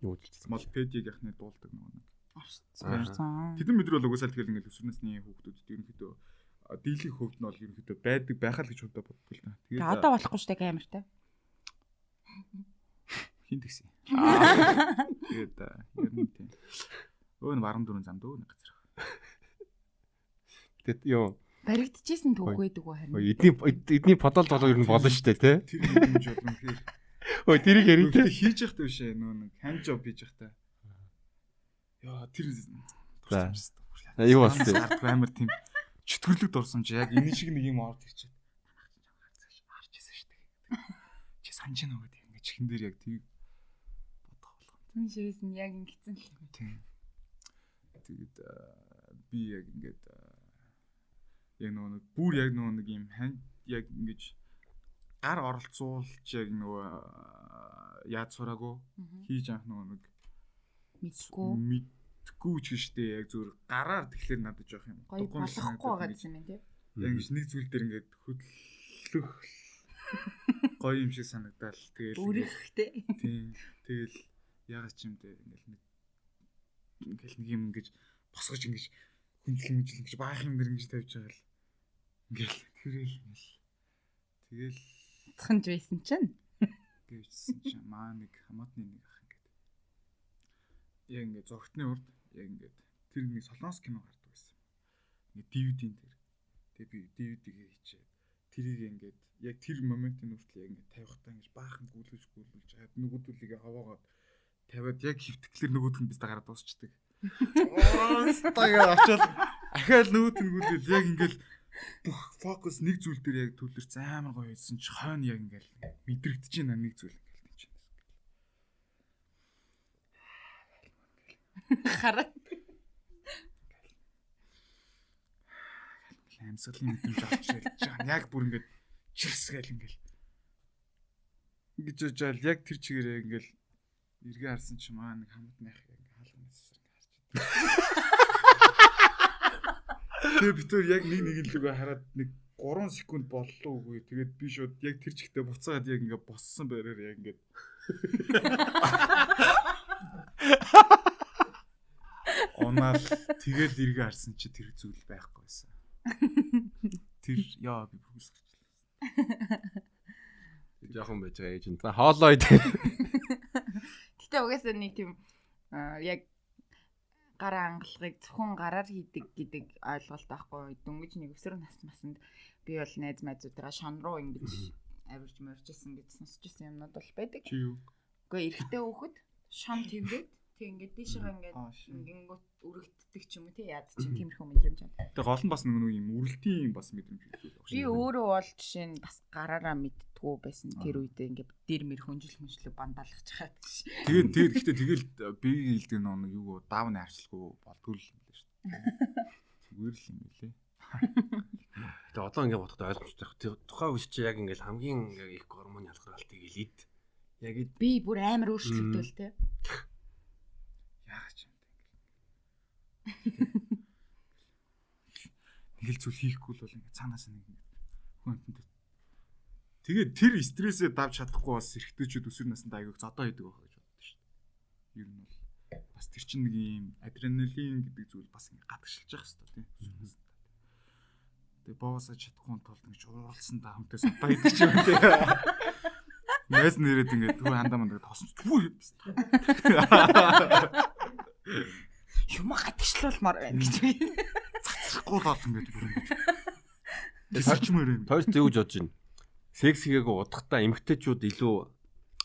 юу хэлж молпедиг яхны дуулдаг нөгөө нэг. Орсон. Тэдэн мэдрэл бол угсаал тэгэл ингээл өсвөрнэсний хүүхдүүд ерөнхийдөө дийлэх хөвд нь бол ерөнхийдөө байдаг байхаа л гэж боддог л та. Тэгээ одоо болохгүй шүү дээ камертай. Хин тэгсэн. Тэгээд ер нь тийм. Өө 14 зам дөө нэг газар. Тэгэд ёо Баригдчихсэн түүх байдаг уу харин. Эдний подол болоо ер нь болно шүү дээ тий. Тэр юм жоо юм хэр. Ой тэрийг ярив тий. Хийж явах биш ээ нөө нэг hand job хийж явах та. Яа тэр За. Юу бас тий. Амар тийм чөтгөрлөг дурсан чи яг энэ шиг нэг юм орд ирчээ. Харж ирсэн шүү дээ. Чи санаж байна уу гэдэг ингэ чихэн дээр яг тийг бодох болгоо. Түн шивээс нь яг ингэсэн л юм. Тийм. Тэгээд би яг ингээд яг нэг бүр яг нэг юм яг ингэж гар оролцуулж яг нөгөө яаж сураагүй хийж авах нэг мэдгүй ч гэжтэй яг зүгээр гараар тэгэхээр надад жоох юм гоё болохгүй байгаа гэсэн юм тийм. Яг ингэж нэг зүйл дээр ингээд хөдлөх гоё юм шиг санагдал тэгэл Үрэгтэй. тийм тэгэл ягаад ч юм дээр ингээл нэг юм ингэж босгож ингэж хүндлэн ингэж баах юм дэр ингэж тавьж байгаа л ингээл тэрэл тэгэл цаханж байсан чинь гэвчсэн чинь маа нэг хамаатны нэг ах ингээд яг ингээд зогтны урд яг ингээд тэр нэг солонгос кино гардаг байсан. Ингээд DVD-ийн дээр. Тэгээ би DVD-гээ хийчээ. Тэрийг ингээд яг тэр моментын хүртэл яг ингээд тавихтаа ингэж баахан гүйлгэж хаад нөгөөдөлийгээ хаваагаад тавиад яг хөвтгөлэр нөгөөдг нь бистэ гараад дуусчдаг. Стагаа очоод ахаал нөгөөд нь гүйлгээл яг ингээд бүх фокус нэг зүйл дээр яг төвлөрсөн амар гоё байсан чи хойно яг ингээл мэдрэгдэж байна нэг зүйл ингээл тийм чинь. хараа. Амьсгалын мэдрэмж авч ирж байгаа. Яг бүр ингээд чирсгээл ингээл. Ингэж жаал яг тэр чигээр ингээл эргээ харсан чи маа нэг хамтных яг хаалганы сасар харж байна. Тэгээ битүүр яг нэг лүгөө хараад нэг 3 секунд боллоо үгүй. Тэгээд би шууд яг тэр чигтээ буцаад яг ингээд боссон байраар яг ингээд онаал тэгэл эргээ харсан чи тэр зүйл байхгүй байсан. Тэр яа би бүсгэрчлээ. Жохон байж байгаа ээж нь. Хоолой. Гэтэ угаасаа нэг тийм яг гараа ангалахыг зөвхөн гараар хийдэг гэдэг ойлголт байхгүй. Дөнгөж нэг өсвөр наснд би бол найз найзуудаараа шон руу ингэж авирж моржсэн гэж сонсч ирсэн юмнууд бол байдаг. Чи юу? Гэхдээ эрэгтэй хүүхэд шон твгээд тэг ингээд дээшээ ингээд өргөддөг ч юм уу тий яад чинь тиймэрхүү мэдрэмж байна. Тэгээ гол нь бас нэг юм үрэлтийн бас мэдрэмж зүйл баг. Би өөрөө бол жишээ нь бас гараараа мэдтгүү байсан тэр үедээ ингээд дэр мэр хүнжил бандаалгаж хаад гэж. Тэгээд гэхдээ тэгэл би хэлдэг нэг юу даавны харчлгүй болдгоо л юм лээ шүү дээ. Зүгээр л юм лээ. Тэгээ одоо ингээд бодоход ойлгомжтой. Тухайн үе чи яг ингээд хамгийн их гормоны ялгаралтыг илээд яг би бүр амар өөрчлөлттэй л тий. Яагаад ч юм нэг л зүйл хийхгүй л бол ингээд цаанаас нэг хүнтэнд. Тэгээд тэр стрессээ давж чадахгүй бас эргэжтэйчүүд өсвөр наснд аяг зодоо хийдэг байх гэж боддоо шүү дээ. Ер нь бол бас тэр чинь нэг юм адреналин гэдэг зүйл бас ингээд гадагшилж явах хэрэгтэй тийм. Тэгээд боосоо чадахгүй тулд ингэж уурлсан та хүнтэй зодоо хийдэг ч юм тийм. Нэс нэрэд ингээд түү хандаа мандаа тоосон. Юм гадагшлуулмаар байна гэж би. Цацрахгүй л олон гэдэг бүр ингэж. Тэсчмээр юм. Тойрч юу гэж бодож байна? Секс хийгээгүй удахтаа эмэгтэйчүүд илүү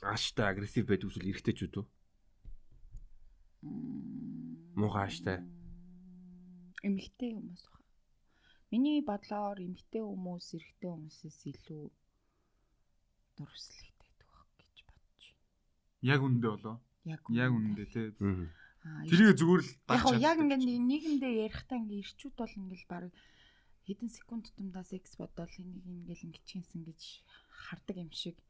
ааштай агрессив байдаг эсвэл эрэгтэйчүүд үү? Муухай ааштай. Эмэгтэй хүмүүс баха. Миний бодлоор эмэгтэй хүмүүс эрэгтэй хүмүүсээс илүү дурсалтай байх гэж бодож байна. Яг үндэ болоо. Яг үндэ тий. Аа, Тэрийг зүгээр л яг хоо яг ингээд нийгэмдээ ярихтаа ингээд ирчүүд бол ингээд баг хэдэн секунд тутамдаа секс бодвол энийг ингээд ингэчихсэн гэж хардаг юм шиг.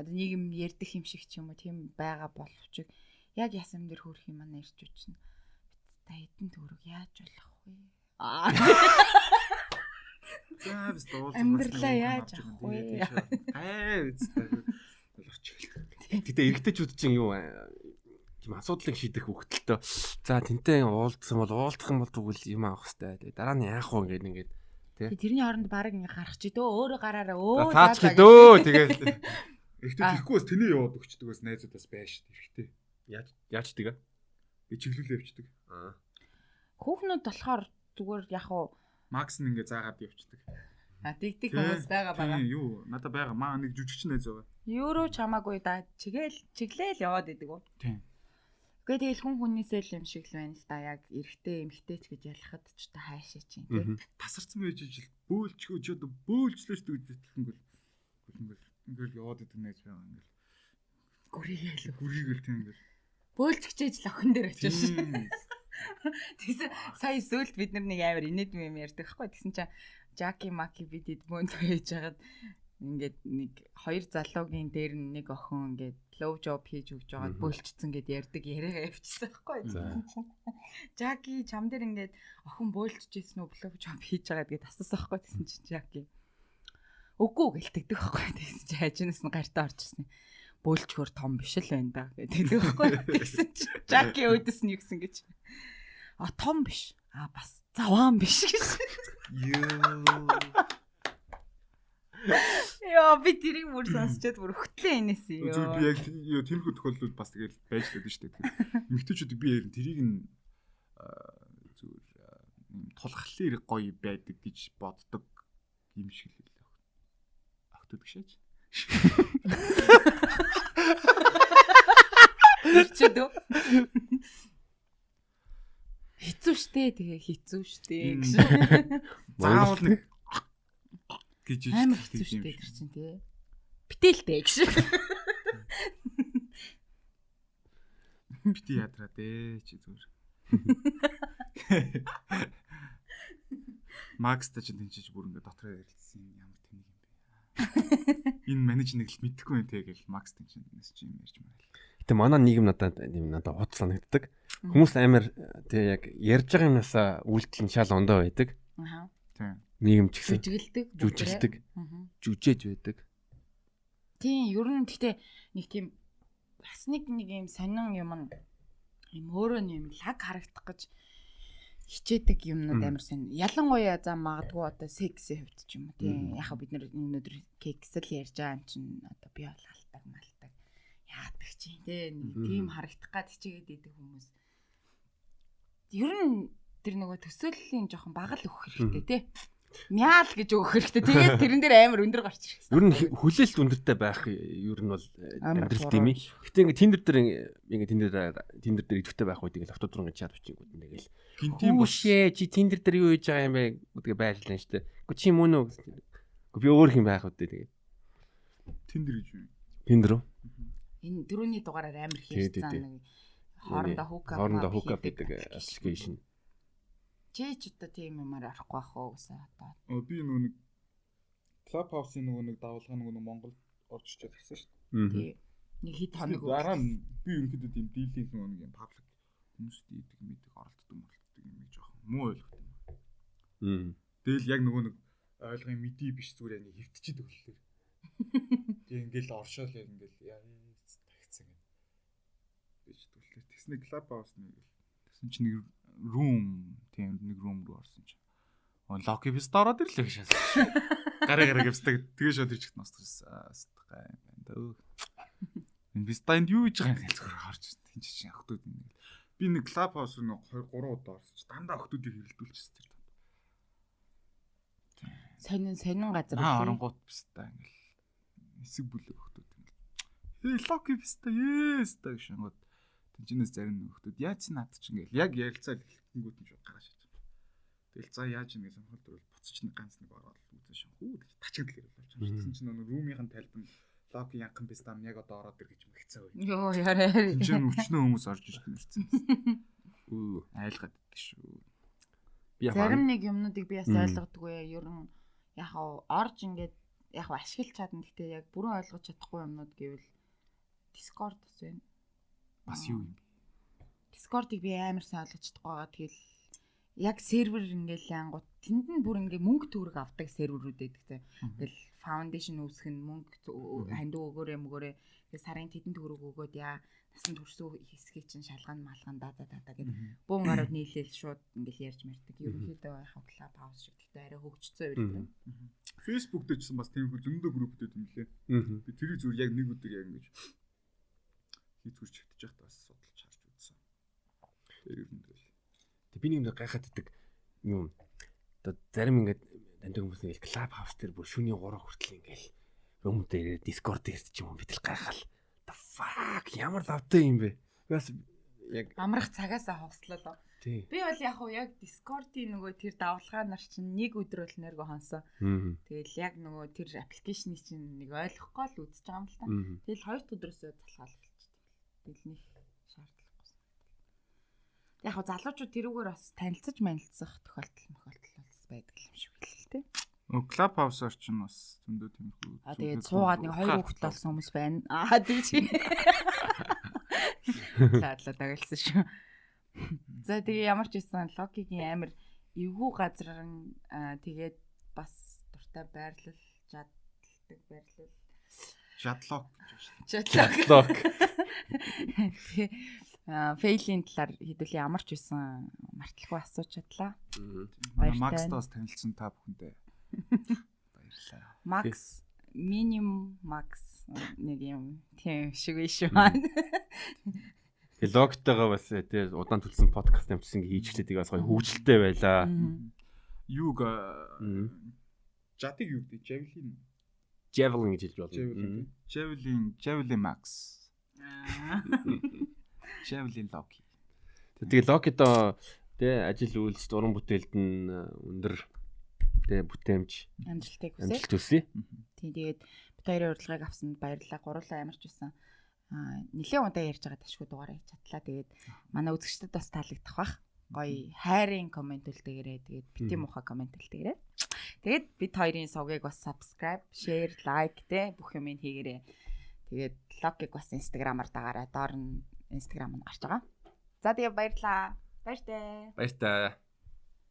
Одоо нийгэм ярьдаг юм шиг ч юм уу тийм байгаа боловч яг ясам дээр хөөрөх юм аа ирчүүд чинь. Та хэдэн төгрөг яаж болох вэ? За bis дуул. Амьдралаа яаж авах вэ? Гэтэ эрэгтэйчүүд чинь юу тийм асуудлыг шийдэх хөвгөлтөө. За тэнтэй уулзсан бол уулзах юм бол тэгвэл юм авах хэрэгтэй. Тэгээ дараа нь яах вэ ингээд тий. Тэрний хооронд баг ингээ гарах чи дөө өөрөө гараараа өө цаач дөө тэгээд Эрэгтэй тэрхгүйс тэнээ яваад өгчдөгөөс найзуудаас байш эрэгтэй. яаж тэгээ Би чиглүүлээ явчихдаг. Хүүхнүүд болохоор зүгээр яг уу Макс нь ингээ заагаад явчихдаг. дигдэг хүмүүс байгаа. Юу надад байгаа маа нэг жүжигч найз байгаа. Евро чамаагүй да чиглээл яваад идэг үү? Тийм. Гэхдээ тэгэл хүн хүнээсээ л юм шиг л байна л да. Яг эрэгтэй эмэгтэйч гэж ялахад ч та хаашаа чинь тийм. Тасарсан байж ижил бөөлчгөө ч одоо бөөлжлөө шүү дээ ингээл яваад идэг найз байгаа ингээл. Гүрийгээл тийм ингээл. Бөөлчгчээж л охин дээр очиж. Тэгсэн сая сүлд бид нар нэг амар инээдм юм ярьдаг байхгүй. Тэгсэн чинь Жаки Маки бид эдмөнд байж хагаад ингээд нэг хоёр залуугийн дээр нэг охин ингээд low job хийж өгч байгаад бөөлчцэн гэд ярьдаг яриагаа явчихсан байхгүй. Жаки чам дээр ингээд охин бөөлчжсэн үү low job хийж байгаад гээд асуусан байхгүй. Тэгсэн чинь Жаки үгүй гэлтэгдэг байхгүй. Тэгсэн чинь хажуунаас нь гартаа орж ирсэн. Бөөлчгөр том биш л байна да гэдэг байхгүй. Тэгсэн чинь Жаки өөдөөс нь юу гэсэн гэж. Том биш. Бас заваан биш гэж. Яа би тэрийг бүр сонсчод бүр хөтлөө энэс ёо. Зүгээр би яг тэрхүү тохиолдолд бас тэгэл байж л байдаг шүү дээ. Эмэгтэйчүүд би ярин тэрийг нь зүгээр тулхлаар гоё байдаг гэж боддог юм шиг л байлаа. Ахтууд гişэж. Ирчээд үү? Хэцүү шттэ тэгээ хэцүү шттэ гэж. Заавал нэг гэж амар хэцүү шттэ тэр чинь тий. Битээлтэй гэж. Бити ядраа дээ чи зүгээр. Макс та ч тэнцэж бүр ингээ дотроо ярилцсан ямар тэнэг юм бэ. Энэ менеж нэг л мэдэхгүй байх тэгэл Макс тэнцэнээс чи юм ярьж мараа. Гэтэ манай нийгэм надад хот санагддаг. Хүмүүс амар тий яг ярьж байгаа юмнасаа үйлдэл нь шал ондоо байдаг. Аа. Тийм. Нийгэм ч гэсэн жүжилдэг. Жүжээж байдаг. Тийм, ер нь гэхдээ нэг тийм бас нэг юм сонин юм өөрөө юм лаг харагдах гэж хичээдэг юмнууд амар сонин. Ялангуяа за магадгүй одоо сексийн хувьд ч юм уу тийм. Яг бид нар өнөөдөр кексэл ярьж байгаа юм чинь одоо би бол алтаг малтаг яадаг чинь тийм харагдах гад хичээгээд идэг хүмүүс. Ер нь тэр нөгөө төсөөллийн жоохон бага л өгөх хэрэгтэй тий. Мяал гэж өгөх хэрэгтэй. Тэгээд тэрэн дээр амар өндөр гарч ирэх. Ер нь хүлээлт өндөртэй байх ер нь бол амьдрал тийм ээ. Гэтэ ингээ тиндер дээр идэвхтэй байх үед ингээл авто дуран гэж чад бичиг үү нэгэл. Гинтийн бушээ чи тиндер дээр юу хийж байгаа юм бэ гэдгээ байрлалаа шүү дээ. Гэхдээ чи мөн үү. Би өөр юм байх үү тэгээд. Тиндер гэж юу? Тиндер үү? Энэ дөрөвний дугаараар амар хийсэн нэг хоорондоо хукап гэдэг аппликейшн. Чи ч одоо тийм юмар арахгүй байх уу гэсэн одоо. Би нөгөө нэг Clubhouse-ийн нөгөө нэг давалгаа нөгөө Монгол орж ичээд ирсэн шүү дээ. Тий. Нэг хэд хоног дараа нь би ерөнхийдөө тийм дийлийнх нөгөө нэг юм паблик хүмүүстэй идэг мэддэг оролддог юм жоохон муу ойлгох юм. Тэгэл яг нөгөө нэг ойлгын мэдээ биш зүгээр яг хэвтчихэд өглөөр. Тэг ингээл оршоол яг ингээл яа тагцсан юм. Биш түлхээ. Тэсний Clubhouse нэг тэгсэн чинь нэг room тийм нэг room руу орсон чинь. Локи бист ороод ирлээ гэж шаасан. Гараа гэвсдэг. Тэгээ шууд ирчихсэн ностгоос гай юм байна дөө. Энэ бистанд юу хийж байгаа юм зүгээр харж тийм чинь охтууд нэг. Би нэг Clubhouse руу 2 3 удаа орсон чинь дандаа охтуудыг хэрэлдүүлчихсэн тэр. Сонин газар үү? Оронгууд бистаа ингээл эсэг бүлэг охтууд ингээл. Локи бистаа яста гэж шангууд. Тэнчнээс зарим нөхдөд яаж наад ч ингээл яг ярилцаад эхлэнгүүт нь шүү гараа шиж. Тэгэл за яаж ингэ сонирхол төрөл буцаж нэг ганц нэг ороод үзэн шин. Хүү тачигдл ирэл болж байгаа. Тэгсэн чинь нөгөө румийн тайлбар локи янхан пистам яг одоо ороод ир гэж мэгцээ үе. Йоо яраа. Чинь өчнөө хүмүүс орж ирж байна. Үу айлгаад байдаг шүү. Зарим нэг юмнуудыг би бас ойлгодгүй. Ер нь яг орж ингээд яг ашиглаж чадна. Гэхдээ яг бүрэн ойлгож чадахгүй юмнууд гэвэл Discord бас байна. Бас юу юм бэ? Discord-ыг би амар сайн ойлгож чадахгүй байгаа. Тэгэл яг сервер ингээл янгууд тэнд нь бүр ингээ мөнгө төгрөг авдаг серверүүд байдаг те. Тэгэл foundation үүсгэх нь мөнгө хандуу өгөөрэй. Тэгээ сарын тэдэн төгрөг өгөөд насан туршсан хэсгийг чинь шалгана малгана гэдэг бөөн гарууд нийлээл шууд ингээл ярьж мэрдэг. Ерөнхийдөө яхаа клуб хаус шиг гэхдээ арай хөгжцсөн байдаг. Facebook дээр ч гэсэн бас тийм зөндөө групптэй юм лээ. Би тэрийг зүгээр яг нэг өдөр яг ингэж хийцгүүрч хэтэж явах бас судалж харж үзсэн. Тэр юм дээр. Тэг би нэг гайхаад идэг юм. Одоо зарим ингээд таньдаг хүмүүс нэг клуб хаус дээр бүр шөнийн 3 хүртэл ингээл юм дээр Discord дээр ч юм бид л гайхал. The fuck ямар лавтай юм бэ? Бас яг амрах цагаасаа хувслаа. Би бол яг Discord-ийн нөгөө тэр давлгаа нар чинь нэг өдөр бол нэргөө хонсон. Тэгэл яг нөгөө тэр аппликейшны чинь нэг ойлгохгүй л үзэж байгаа юм л та. Тэгэл 2 дахь өдрөөсөө залхаал болчихсон. Тэгэл нэг шаардлагагүй. Яг залуучууд тэрүүгээр бас танилцаж манилцах тохиолдол бас байдаг юм шиг л тий. Club house-ор ч нь бас зөндөө тиймэрхүү. Тэгээд суугаад нэг 2 хүүхэд болсон хүмүүс байна. Тэгж. Лаадлаа тагалсан шүү. За тэгээ ямар ч байсан логикийн амар эвгүй газар нь тэгээд бас дуртай байрлал, жадлагдаг байрлал. Жадлог. Фейлийн талаар хэдүүл ямар ч байсан мартлахгүй асууж чадлаа. Макстаас танилцсан та бүхэндээ баярлалаа. Макс, минимум Макс нэг юм тийм шиг биш маань. Логтойгоо бас тий удаан төлсөн подкаст юмчсан хийж эхлэдэг бас гоё хөвгөлтэй байлаа. Юуг жадыг юу гэдэг Javelin гэж хэлж болно. Javelin Max. Javelin Loki. Тэгээ Loki-доо тий ажил үйлс уран бүтээлд нь өндөр тий бүтээмж амжилт хүсье. Тий тэгээд бид хоёрын урилгыг авсанд баярлалаа. Гурлаа ямар ч байсан. Нилээн удаа ярьж байгаа ташгүй дугаараа хийж чадлаа. Тэгээд манай үзэгчдэд бас таалагдах бах. Гоё хайрын комент үлдээгээрэй. Тэгээд бити муха комент үлдээгээрэй. Тэгээд бид хоёрын сувгийг бас subscribe, share, like тэ бүх юм хийгээрэй. Тэгээд Loki-г бас Instagram-аар дагаарай. Доор нь Instagram нь гарч байгаа. За тэгээ баярлалаа. Баяртай.